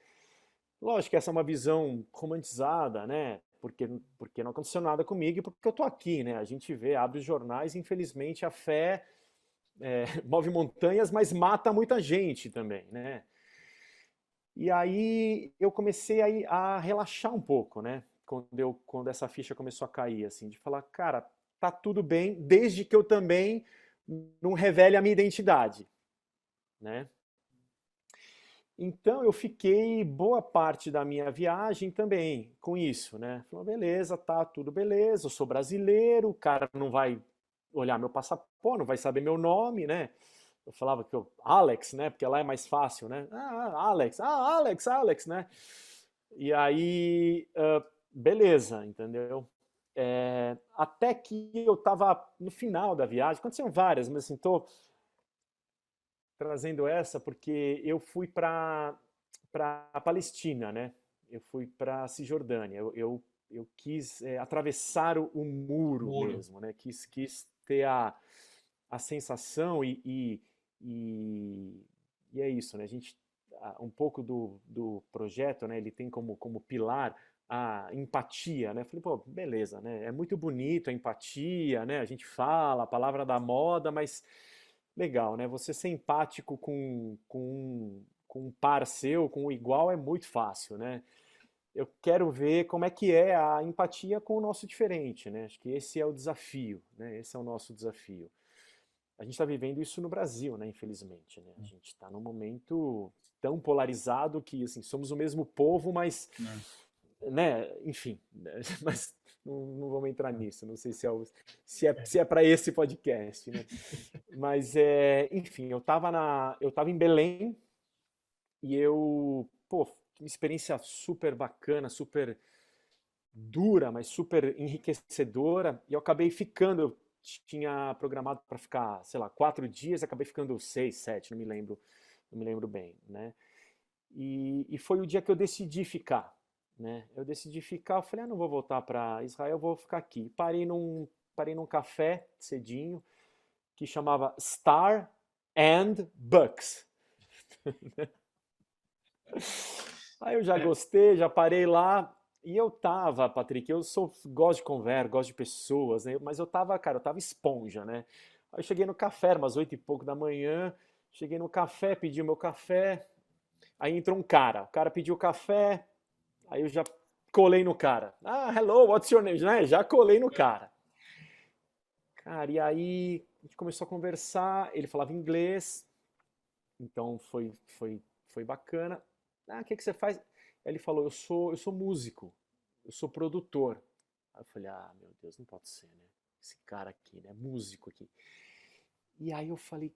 Lógico que essa é uma visão romantizada, né? Porque não aconteceu nada comigo e porque eu tô aqui, né? A gente vê, abre os jornais, infelizmente a fé move montanhas, mas mata muita gente também, né? E aí eu comecei a relaxar um pouco, né? Quando essa ficha começou a cair, assim, de falar, cara, tá tudo bem, desde que eu também não revele a minha identidade, né? Então eu fiquei boa parte da minha viagem também com isso, né? Falei, beleza, tá tudo beleza, eu sou brasileiro, o cara não vai olhar meu passaporte, não vai saber meu nome, né? Eu falava que eu, Alex, né? Porque lá é mais fácil, né? Alex, né? E aí, beleza, entendeu? Até que eu tava no final da viagem, aconteceram várias, mas assim, tô trazendo essa porque eu fui para a Palestina, né? Eu fui para a Cisjordânia. Eu quis atravessar o muro Moro. mesmo, né? Quis ter a sensação e é isso, né? A gente um pouco do projeto, né? Ele tem como pilar a empatia, né? Falei, pô, beleza, né? É muito bonito a empatia, né? A gente fala a palavra da moda, mas legal, né? Você ser empático com um par seu, com o igual, é muito fácil, né? Eu quero ver como é que é a empatia com o nosso diferente, né? Acho que esse é o desafio, né? Esse é o nosso desafio. A gente está vivendo isso no Brasil, né? Infelizmente, né? A gente está num momento tão polarizado que, assim, somos o mesmo povo, mas, né? Enfim, mas não vamos entrar nisso. Não sei se é para esse podcast, né? Mas, enfim, eu tava em Belém e pô, uma experiência super bacana, super dura, mas super enriquecedora. E eu acabei ficando, eu tinha programado para ficar, sei lá, 4 dias, acabei ficando 6, 7, não me lembro bem, né? E foi o dia que eu decidi ficar, né? Eu decidi ficar, eu falei, não vou voltar para Israel, vou ficar aqui. Parei num café cedinho que chamava Star and Bucks. Aí eu já gostei, já parei lá. E eu tava, Patrick, gosto de conversa, gosto de pessoas, né? Mas cara, eu tava esponja, né? Aí eu cheguei no café, era umas 8 e pouco da manhã. Cheguei no café, pedi o meu café. Aí entrou um cara. O cara pediu café. Aí eu já colei no cara. Ah, hello, what's your name? Já colei no cara. Cara, e aí a gente começou a conversar. Ele falava inglês, então foi bacana. Ah, o que você faz? Aí ele falou, eu sou músico, eu sou produtor. Aí eu falei, ah, meu Deus, não pode ser, né? Esse cara aqui, né? Músico aqui. E aí eu falei,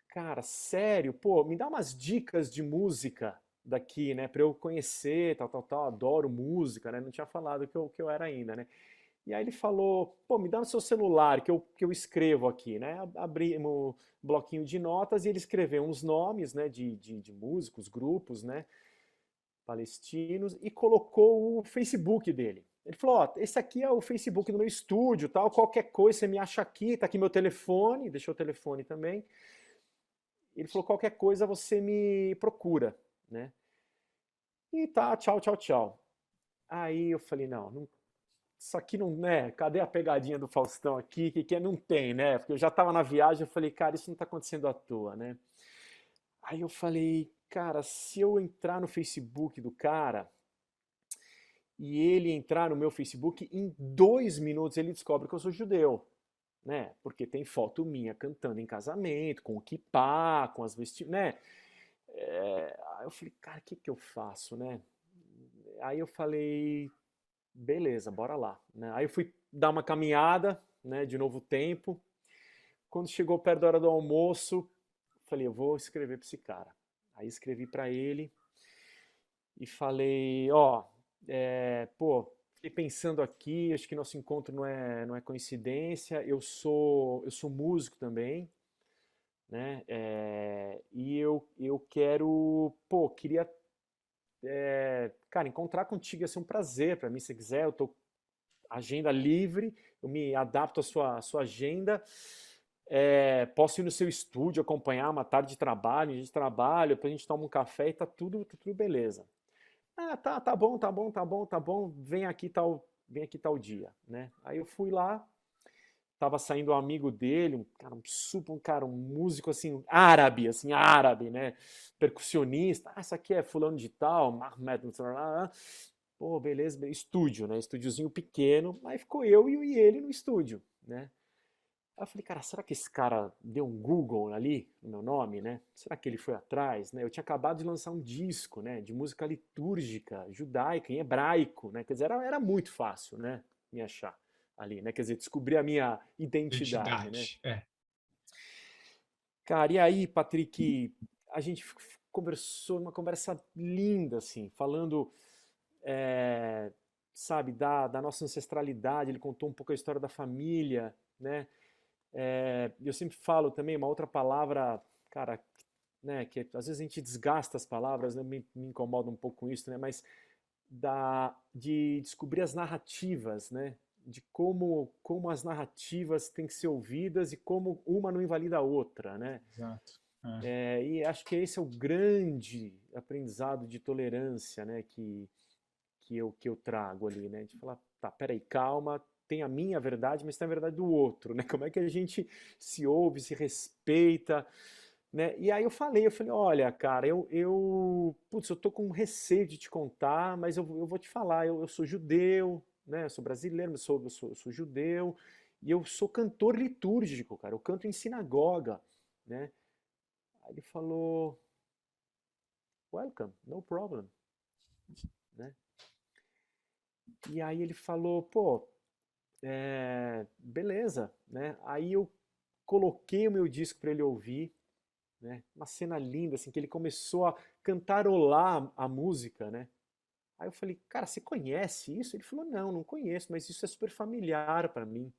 cara, sério? Pô, me dá umas dicas de música daqui, né? Pra eu conhecer, tal, tal, tal. Adoro música, né? Não tinha falado que eu era ainda, né? E aí ele falou, pô, me dá o seu celular que eu escrevo aqui, né? Abri um bloquinho de notas e ele escreveu uns nomes, né, de músicos, grupos, né, palestinos e colocou o Facebook dele. Ele falou, ó, esse aqui é o Facebook do meu estúdio, tal, qualquer coisa você me acha aqui, tá aqui meu telefone, deixou o telefone também. Ele falou, qualquer coisa você me procura, né? E tá, tchau, tchau, tchau. Aí eu falei, não, isso aqui não, né? Cadê a pegadinha do Faustão aqui? Que não tem, né? Porque eu já estava na viagem, eu falei, cara, isso não está acontecendo à toa, né? Aí eu falei, cara, se eu entrar no Facebook do cara e ele entrar no meu Facebook, em 2 minutos ele descobre que eu sou judeu, né? Porque tem foto minha cantando em casamento, com o kippá, com as vestimentas, né? Aí eu falei, cara, o que que eu faço, né? Aí eu falei, beleza, bora lá, né? Aí eu fui dar uma caminhada, né, de novo tempo. Quando chegou perto da hora do almoço, falei, eu vou escrever para esse cara. Aí escrevi para ele e falei, ó, pô, fiquei pensando aqui, acho que nosso encontro não é coincidência. Eu sou músico também, né? E eu quero, pô, queria, cara, encontrar contigo ia ser um prazer para mim, se quiser. Eu tô agenda livre, eu me adapto à sua agenda. Posso ir no seu estúdio, acompanhar uma tarde de trabalho, um dia de trabalho, depois a gente toma um café e tá tudo beleza. Ah, tá bom, tá bom, tá bom, tá bom, vem aqui tal dia, né? Aí eu fui lá, tava saindo um amigo dele, um músico assim, árabe, né? Percussionista. Ah, esse aqui é fulano de tal, Mahmoud, não sei lá. Pô, beleza, estúdio, né? Estúdiozinho pequeno, aí ficou eu e ele no estúdio, né? Aí eu falei, cara, será que esse cara deu um Google ali no meu nome, né? Será que ele foi atrás, né? Eu tinha acabado de lançar um disco, né, de música litúrgica, judaica, em hebraico, né? Quer dizer, era muito fácil, né, me achar ali, né? Quer dizer, descobrir a minha identidade, né? Identidade. É. Cara, e aí, Patrick, a gente conversou uma conversa linda, assim, falando, é, sabe, da nossa ancestralidade. Ele contou um pouco a história da família, né? Eu sempre falo também uma outra palavra, cara, né, que às vezes a gente desgasta as palavras, né, me incomoda um pouco com isso, né, mas de descobrir as narrativas, né, de como as narrativas têm que ser ouvidas e como uma não invalida a outra, né. Exato. E acho que esse é o grande aprendizado de tolerância, né, que eu trago ali, né? De falar, tá, peraí, calma, tem a minha verdade, mas tem a verdade do outro, né? Como é que a gente se ouve, se respeita, né? E aí eu falei, olha, cara, putz, eu tô com receio de te contar, mas eu vou te falar, eu sou judeu, né? Eu sou brasileiro, mas eu sou judeu, e eu sou cantor litúrgico, cara, eu canto em sinagoga, né? Aí ele falou, welcome, no problem, né? E aí ele falou, pô, beleza, né? Aí eu coloquei o meu disco para ele ouvir, né? Uma cena linda, assim, que ele começou a cantarolar a música, né? Aí eu falei, cara, você conhece isso? Ele falou, não conheço, mas isso é super familiar para mim,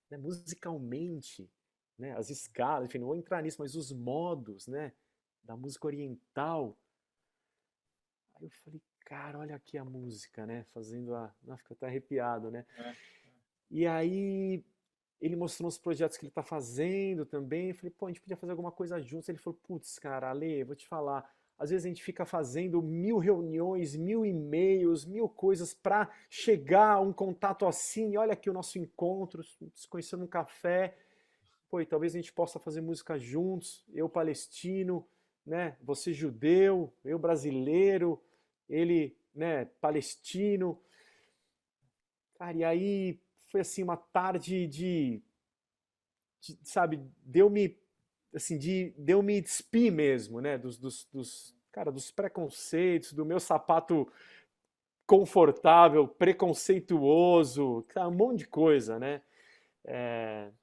né? Musicalmente, né? As escalas, enfim, não vou entrar nisso, mas os modos, né? Da música oriental. Aí eu falei, cara, olha aqui a música, né? Fazendo a... Não, fica até arrepiado, né? É. E aí ele mostrou os projetos que ele está fazendo também. Eu falei, pô, a gente podia fazer alguma coisa juntos. Ele falou, putz, cara, Ale, vou te falar. Às vezes a gente fica fazendo 1000 reuniões, 1000 e-mails, 1000 coisas para chegar a um contato assim. E olha aqui o nosso encontro, se conhecendo num café. Pô, e talvez a gente possa fazer música juntos. Eu palestino, né? Você judeu, eu brasileiro, ele, né, palestino. Cara, e aí foi assim uma tarde sabe, deu-me assim, deu-me despir mesmo, né, cara, dos preconceitos, do meu sapato confortável, preconceituoso, cara, um monte de coisa, né?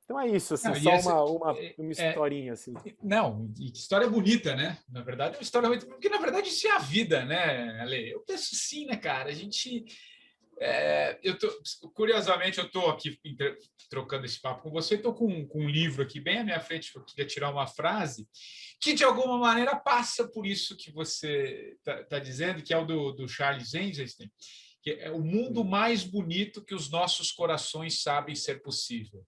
Então é isso, assim, Não, e só essa, uma é, historinha, assim. não, e que história bonita, né? Na verdade, é uma história muito. Porque, na verdade, isso é a vida, né, Ale? Eu penso sim, né, cara? A gente. Curiosamente, eu estou aqui trocando esse papo com você, estou com um livro aqui bem à minha frente, que eu queria tirar uma frase, que de alguma maneira passa por isso que você está dizendo, que é o do Charles Eisenstein, que é o mundo mais bonito que os nossos corações sabem ser possível.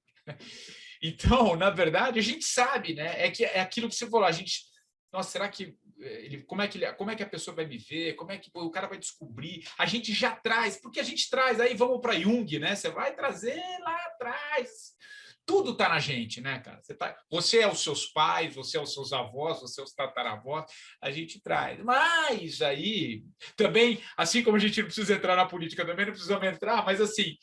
Então, na verdade, a gente sabe, né? É aquilo que você falou, a gente. Nossa, será que como é que a pessoa vai me ver? Como é que o cara vai descobrir? A gente já traz, porque a gente traz, aí vamos para Jung, né? Você vai trazer lá atrás tudo está na gente, né, cara? Você é os seus pais, você é os seus avós, você é os tataravós, a gente traz. Mas aí, também, assim como a gente não precisa entrar na política, também não precisamos entrar, mas assim,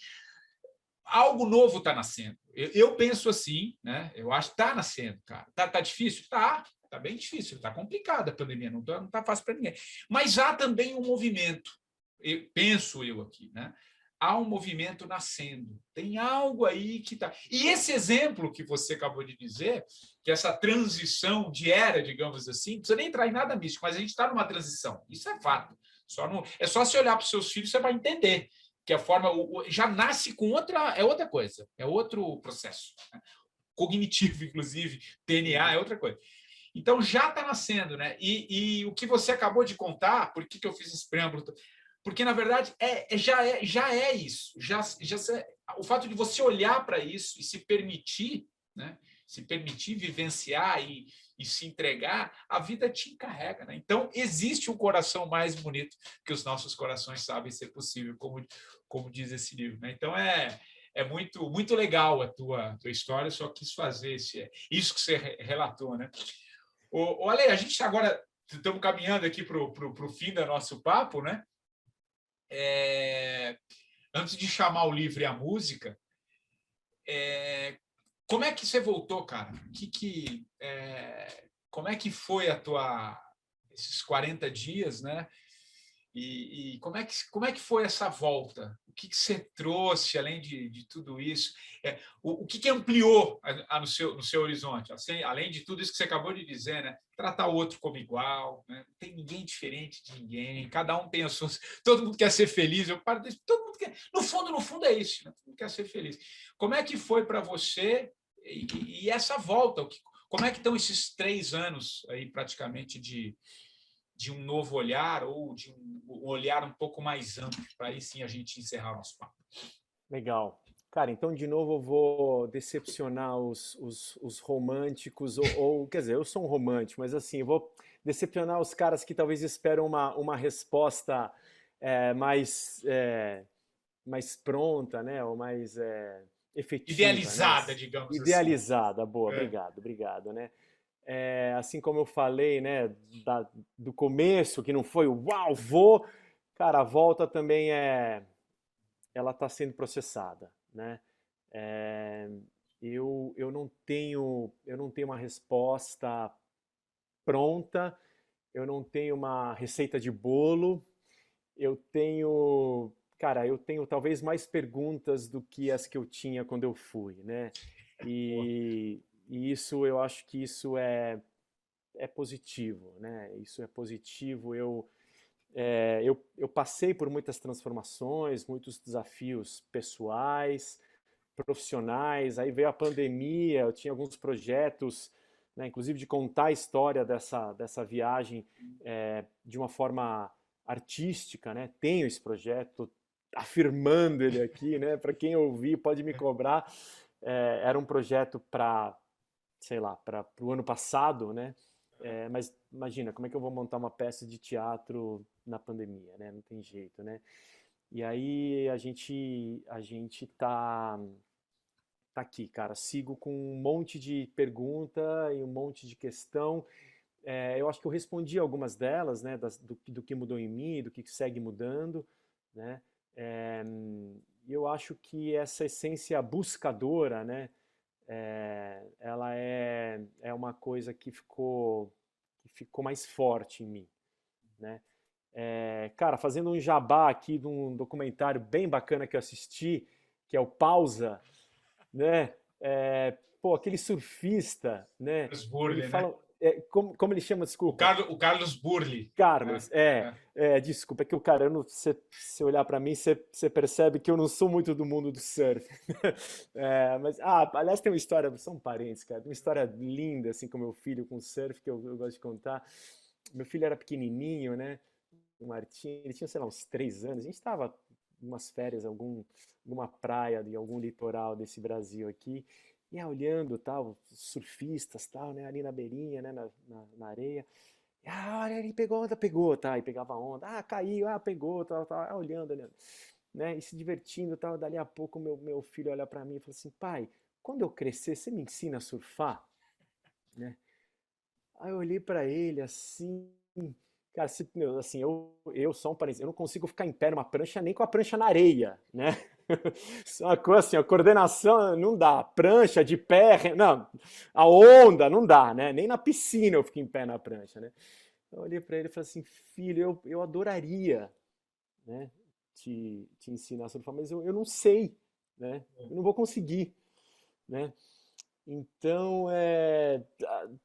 algo novo está nascendo. Eu penso assim, né? Eu acho que está nascendo, cara. Tá difícil? Tá bem difícil, tá complicada a pandemia, não tá fácil para ninguém. Mas há também um movimento, penso eu aqui, né? Há um movimento nascendo. Tem algo aí que está. E esse exemplo que você acabou de dizer, que essa transição de era, digamos assim, não precisa nem entrar em nada místico, mas a gente está numa transição. Isso é fato. É só se olhar para os seus filhos, você vai entender que a forma já nasce com outra coisa, é outro processo. Né? Cognitivo, inclusive, DNA é outra coisa. Então já está nascendo, né? E o que você acabou de contar, por que eu fiz esse preâmbulo? Porque, na verdade, já é isso. O fato de você olhar para isso e se permitir, né? Se permitir vivenciar e se entregar, a vida te encarrega. Né? Então, existe um coração mais bonito que os nossos corações sabem ser possível, como diz esse livro. Né? Então, é muito, muito legal a tua história, só quis fazer isso que você relatou. Né? Olha, a gente agora estamos caminhando aqui para o fim do nosso papo, né? Antes de chamar o livro e a música, como é que você voltou, cara? Como é que foi esses 40 dias, né? E como é que foi essa volta? O que você trouxe, além de tudo isso? O que ampliou no seu horizonte? Assim, além de tudo isso que você acabou de dizer, né? Tratar o outro como igual, né? Não tem ninguém diferente de ninguém, cada um tem as suas. Todo mundo quer ser feliz, eu paro disso, todo mundo quer. No fundo é isso, né? Todo mundo quer ser feliz. Como é que foi para você e essa volta? Como é que estão esses 3 anos aí, praticamente, de um novo olhar ou de um olhar um pouco mais amplo, para aí sim a gente encerrar nosso papo. Legal. Cara, então de novo eu vou decepcionar os românticos, ou, quer dizer, eu sou um romântico, mas assim, eu vou decepcionar os caras que talvez esperam uma resposta mais pronta, né? Ou mais efetiva, né? Idealizada, digamos assim. Idealizada, boa, obrigado, né? Assim como eu falei, né, do começo, que não foi o uau, vou, cara, a volta também ela está sendo processada, né? É, eu não tenho uma resposta pronta, eu não tenho uma receita de bolo, eu tenho talvez mais perguntas do que as que eu tinha quando eu fui, né? E isso, eu acho que isso é positivo, né? Isso é positivo. Eu passei por muitas transformações, muitos desafios pessoais, profissionais. Aí veio a pandemia, eu tinha alguns projetos, né, inclusive de contar a história dessa viagem de uma forma artística, né? Tenho esse projeto, afirmando ele aqui, né? Para quem ouvir pode me cobrar. Era um projeto para, sei lá, para o ano passado, né? Mas imagina, como é que eu vou montar uma peça de teatro na pandemia, né? Não tem jeito, né? E aí a gente tá aqui, cara. Sigo com um monte de pergunta e um monte de questão. Eu acho que eu respondi algumas delas, né? Do que mudou em mim, do que segue mudando, né? E eu acho que essa essência buscadora, né? Ela é uma coisa que ficou mais forte em mim, né? Cara, fazendo um jabá aqui de um documentário bem bacana que eu assisti, que é o Pausa, né? Pô, aquele surfista, né? Carlos Ele Burle, né? fala, como ele chama, desculpa? O Carlos Burle. Carlos, É. desculpa, é que o cara, você olhar pra mim, você percebe que eu não sou muito do mundo do surf. Mas, aliás, tem uma história, são parentes, cara, uma história linda, assim, com meu filho, com surf, que eu gosto de contar. Meu filho era pequenininho, né, o Martim, ele tinha, sei lá, uns 3 anos, a gente estava em umas férias, alguma praia de algum litoral desse Brasil aqui, e olhando, tal, surfistas, tal, né, ali na beirinha, né, na areia. Olha, ele pegou onda, pegou, tá? E pegava onda. Caiu, pegou, tal, tal. Olhando, né? E se divertindo, tal. Dali a pouco meu filho olha pra mim e fala assim, pai, quando eu crescer, você me ensina a surfar? Né? Aí eu olhei para ele assim, cara, assim, eu sou um parênteses, eu não consigo ficar em pé numa prancha nem com a prancha na areia, né? Uma coisa assim, a coordenação não dá, prancha de pé, não, a onda não dá, né? Nem na piscina eu fico em pé na prancha, né? Eu olhei para ele e falei assim, filho, eu adoraria, né, te ensinar a surfar, mas eu não sei, né? Eu não vou conseguir, né? Então,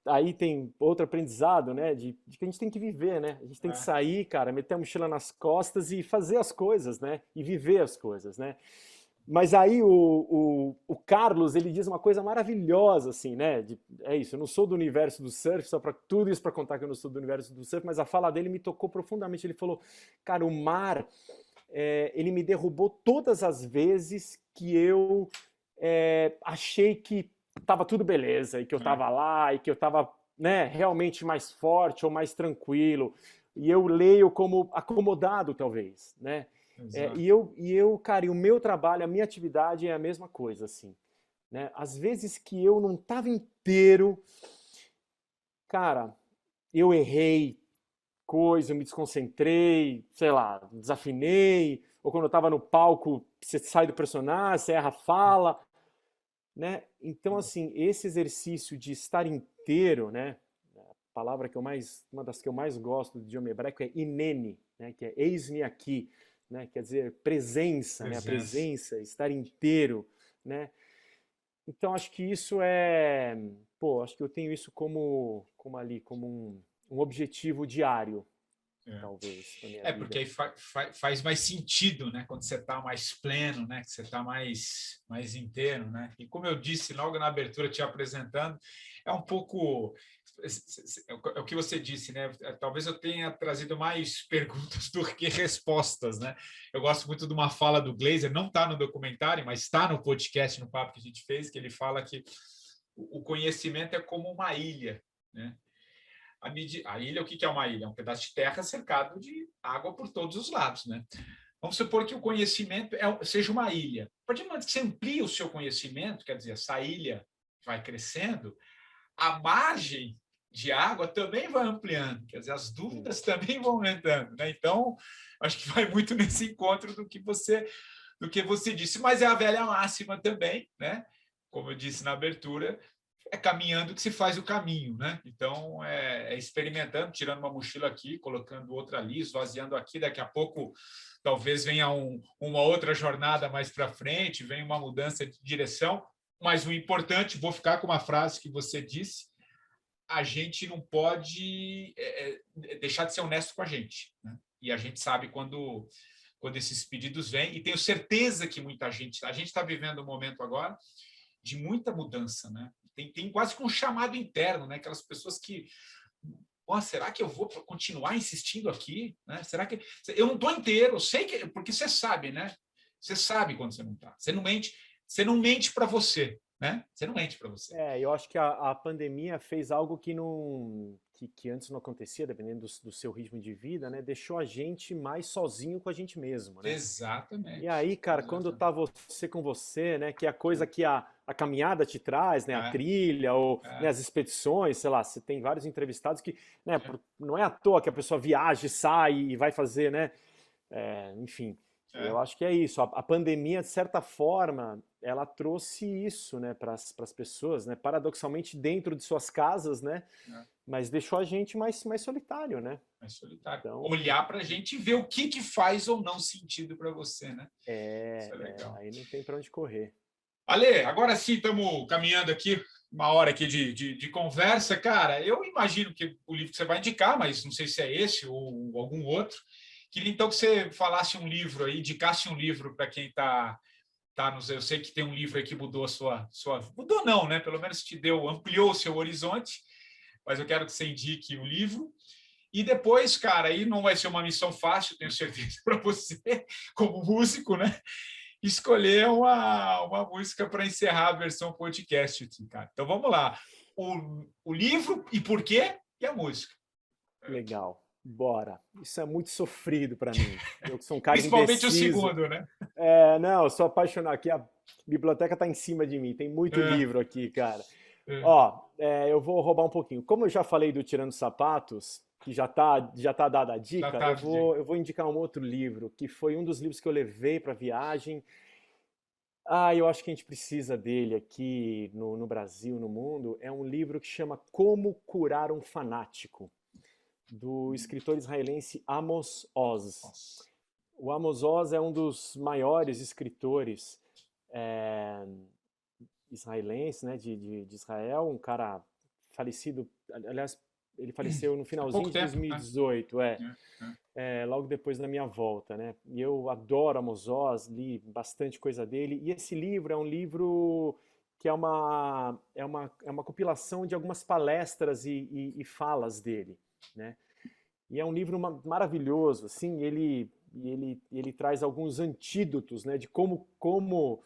aí tem outro aprendizado, né? De que a gente tem que viver, né? A gente tem que sair, cara, meter a mochila nas costas e fazer as coisas, né? E viver as coisas, né? Mas aí o Carlos, ele diz uma coisa maravilhosa, assim, né? É isso, eu não sou do universo do surf, só para tudo isso para contar que eu não sou do universo do surf, mas a fala dele me tocou profundamente. Ele falou, cara, o mar, ele me derrubou todas as vezes que eu achei que tava tudo beleza, e que eu tava lá, e que eu tava, né, realmente mais forte ou mais tranquilo. E eu leio como acomodado, talvez, né? Cara, e o meu trabalho, a minha atividade é a mesma coisa, assim, né? Às vezes que eu não tava inteiro, cara, eu errei coisa, eu me desconcentrei, sei lá, desafinei, ou quando eu tava no palco, você sai do personagem, você erra a fala, né? Então, assim, esse exercício de estar inteiro, né? A palavra que uma das que eu mais gosto do idioma hebraico é inene, né? Que é eis-me aqui, né? Quer dizer, presença, né? A presença, estar inteiro, né? Então, acho que isso acho que eu tenho isso como um objetivo diário, talvez, na minha vida. Porque aí faz mais sentido, né? Quando você está mais pleno, né? Que você está mais inteiro, né? E como eu disse logo na abertura, te apresentando, é um pouco é o que você disse, né? Talvez eu tenha trazido mais perguntas do que respostas, né? Eu gosto muito de uma fala do Glazer, não está no documentário, mas está no podcast, no papo que a gente fez, que ele fala que o conhecimento é como uma ilha, né? A ilha, o que é uma ilha? É um pedaço de terra cercado de água por todos os lados, né? Vamos supor que o conhecimento seja uma ilha. A partir do momento que você amplia o seu conhecimento, quer dizer, essa ilha vai crescendo, a margem de água também vai ampliando, quer dizer, as dúvidas também vão aumentando, né? Então, acho que vai muito nesse encontro do que você disse, mas é a velha máxima também, né? Como eu disse na abertura, é caminhando que se faz o caminho, né? Então, experimentando, tirando uma mochila aqui, colocando outra ali, esvaziando aqui, daqui a pouco talvez venha uma outra jornada mais para frente, venha uma mudança de direção, mas o importante, vou ficar com uma frase que você disse, a gente não pode deixar de ser honesto com a gente, né? E a gente sabe quando esses pedidos vêm, e tenho certeza que a gente está vivendo um momento agora de muita mudança, né? Tem quase que um chamado interno, né? Aquelas pessoas que, será que eu vou continuar insistindo aqui, né? Será que eu não estou inteiro? Eu sei que, porque você sabe, né? Você sabe quando você não está. Você não mente para você, né? Você não mente para você. Eu acho que a pandemia fez algo que antes não acontecia, dependendo do seu ritmo de vida, né? Deixou a gente mais sozinho com a gente mesmo, né? Exatamente. E aí, cara, quando tá você com você, né? Que é a coisa que a caminhada te traz, né? A trilha ou né, as expedições, sei lá, você tem vários entrevistados que, né? Não é à toa que a pessoa viaja, sai e vai fazer, né? Enfim, eu acho que é isso. A pandemia, de certa forma, ela trouxe isso, né, para as pessoas, né? Paradoxalmente dentro de suas casas, né? Mas deixou a gente mais solitário, né? Mais solitário. Então, olhar para a gente e ver o que faz ou não sentido para você, né? Isso é legal. Aí não tem para onde correr. Ale, agora sim estamos caminhando aqui, uma hora aqui de conversa. Cara, eu imagino que o livro que você vai indicar, mas não sei se é esse ou algum outro. Queria então que você falasse um livro aí, indicasse um livro para quem está nos. Eu sei que tem um livro aí que mudou a sua. Mudou não, né? Pelo menos ampliou o seu horizonte, mas eu quero que você indique o livro. E depois, cara, aí não vai ser uma missão fácil, tenho certeza, para você, como músico, né? Escolher uma música para encerrar a versão podcast aqui, cara. Então vamos lá. O livro e por quê? E a música. Legal. Bora. Isso é muito sofrido para mim. Eu que sou um cara Principalmente indeciso. o segundo, né? Não, eu sou apaixonado aqui. biblioteca tá em cima de mim, tem muito livro aqui, cara. É. Ó, eu vou roubar um pouquinho. Como eu já falei do Tirando Sapatos, que já tá dada a Já dica, tá, eu vou indicar um outro livro, que foi um dos livros que eu levei para viagem. Eu acho que a gente precisa dele aqui no Brasil, no mundo. É um livro que chama Como Curar um Fanático, do escritor israelense Amos Oz. nossa. O Amos Oz é um dos maiores escritores é, israelenses, né, de Israel, um cara falecido, aliás, ele faleceu no Há finalzinho pouco de tempo, né? 2018, É, é. logo depois da minha volta, né? E eu adoro Amos Oz, li bastante coisa dele, e esse livro é um livro que é uma compilação de algumas palestras e falas dele, né? E é um livro maravilhoso, assim, ele traz alguns antídotos, né, de como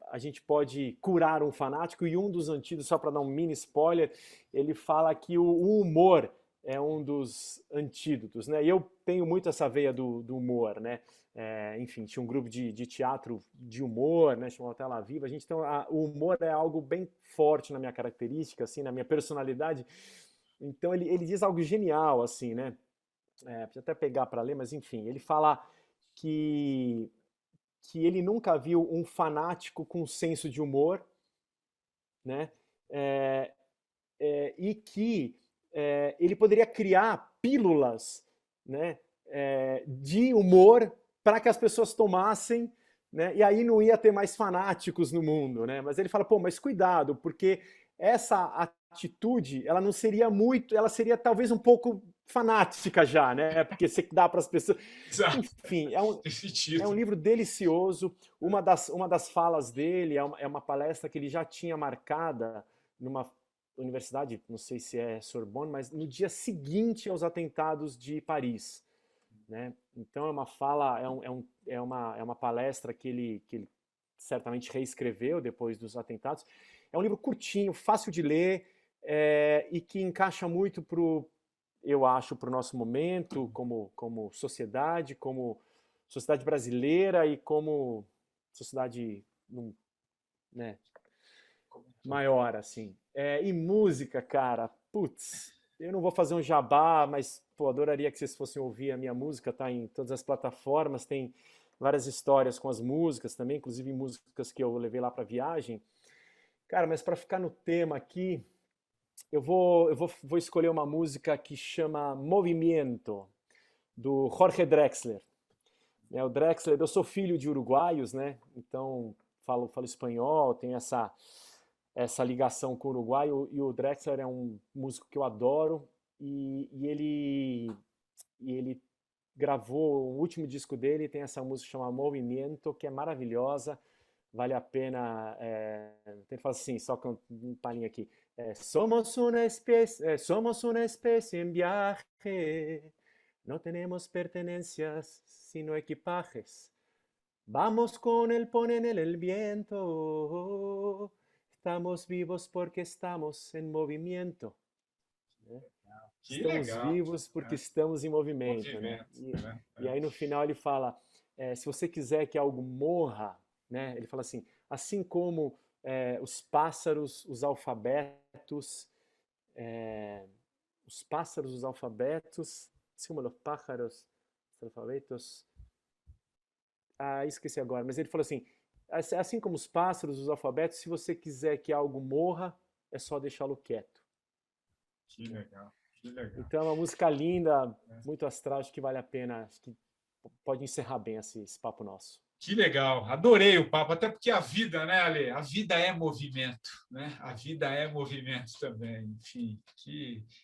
a gente pode curar um fanático, e um dos antídotos, só para dar um mini spoiler, ele fala que o humor é um dos antídotos, né? E eu tenho muito essa veia do humor, né? Enfim, tinha um grupo de teatro de humor, né? Chamado Tela Viva. A gente tem o humor é algo bem forte na minha característica, assim, na minha personalidade. Então ele diz algo genial, assim, né? Precisa até pegar para ler, mas enfim, ele fala que, que ele nunca viu um fanático com senso de humor, né? É, e que ele poderia criar pílulas, né, de humor para que as pessoas tomassem, né, e aí não ia ter mais fanáticos no mundo, né? Mas ele fala, pô, mas cuidado, porque essa atitude, ela não seria muito, ela seria talvez um pouco fanática já, né? Porque você dá para as pessoas. Exato. Enfim, Tem é um sentido. livro delicioso. Uma das falas dele é uma palestra que ele já tinha marcada numa universidade, não sei se é Sorbonne, mas no dia seguinte aos atentados de Paris, né? Então é uma fala, é uma palestra que ele certamente reescreveu depois dos atentados. É um livro curtinho, fácil de ler, e que encaixa muito eu acho, para o nosso momento, como sociedade, como sociedade brasileira e como sociedade, né, maior, assim. E música, cara, putz, eu não vou fazer um jabá, mas, pô, adoraria que vocês fossem ouvir a minha música, tá em todas as plataformas, tem várias histórias com as músicas também, inclusive músicas que eu levei lá para viagem. Cara, mas para ficar no tema aqui, vou escolher uma música que chama Movimiento, do Jorge Drexler. O Drexler, eu sou filho de uruguaios, né? Então falo espanhol, tenho essa ligação com o Uruguai, e o Drexler é um músico que eu adoro, e ele gravou o último disco dele, tem essa música chamada Movimiento, que é maravilhosa, vale a pena. Tem que falar assim, só com um palhinho aqui. Somos una especie en viaje, no tenemos pertenencias, sino equipajes. Vamos con el ponen en el viento, estamos vivos porque estamos en movimiento. Né? Que Estamos legal. vivos porque estamos em movimento, né? Movimento, né? E aí no final ele fala, se você quiser que algo morra, né? Ele fala assim como os pássaros, os alfabetos, assim como os pájaros, os alfabetos, esqueci agora, mas ele falou assim como os pássaros, os alfabetos, se você quiser que algo morra, é só deixá-lo quieto. Que legal, que legal. Então é uma música linda, muito astral, acho que vale a pena, acho que pode encerrar bem esse papo nosso. Que legal, adorei o papo, até porque a vida, né, Ale? A vida é movimento, né? A vida é movimento também. Enfim,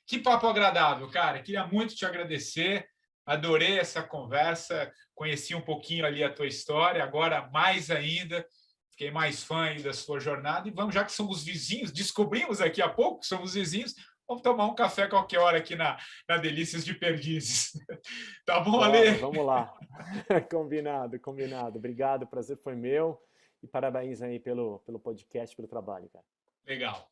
que papo agradável, cara. Queria muito te agradecer, adorei essa conversa, conheci um pouquinho ali a tua história, agora mais ainda, fiquei mais fã aí da sua jornada. E vamos, já que somos vizinhos, descobrimos aqui há pouco que somos vizinhos, vamos tomar um café qualquer hora aqui na Delícias de Perdizes. Tá bom, Ale? Vamos lá. Combinado, combinado. Obrigado, o prazer foi meu. E parabéns aí pelo podcast, pelo trabalho, cara. Legal.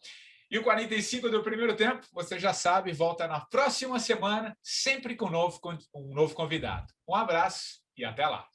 E o 45 do primeiro tempo, você já sabe, volta na próxima semana, sempre com um novo convidado. Um abraço e até lá.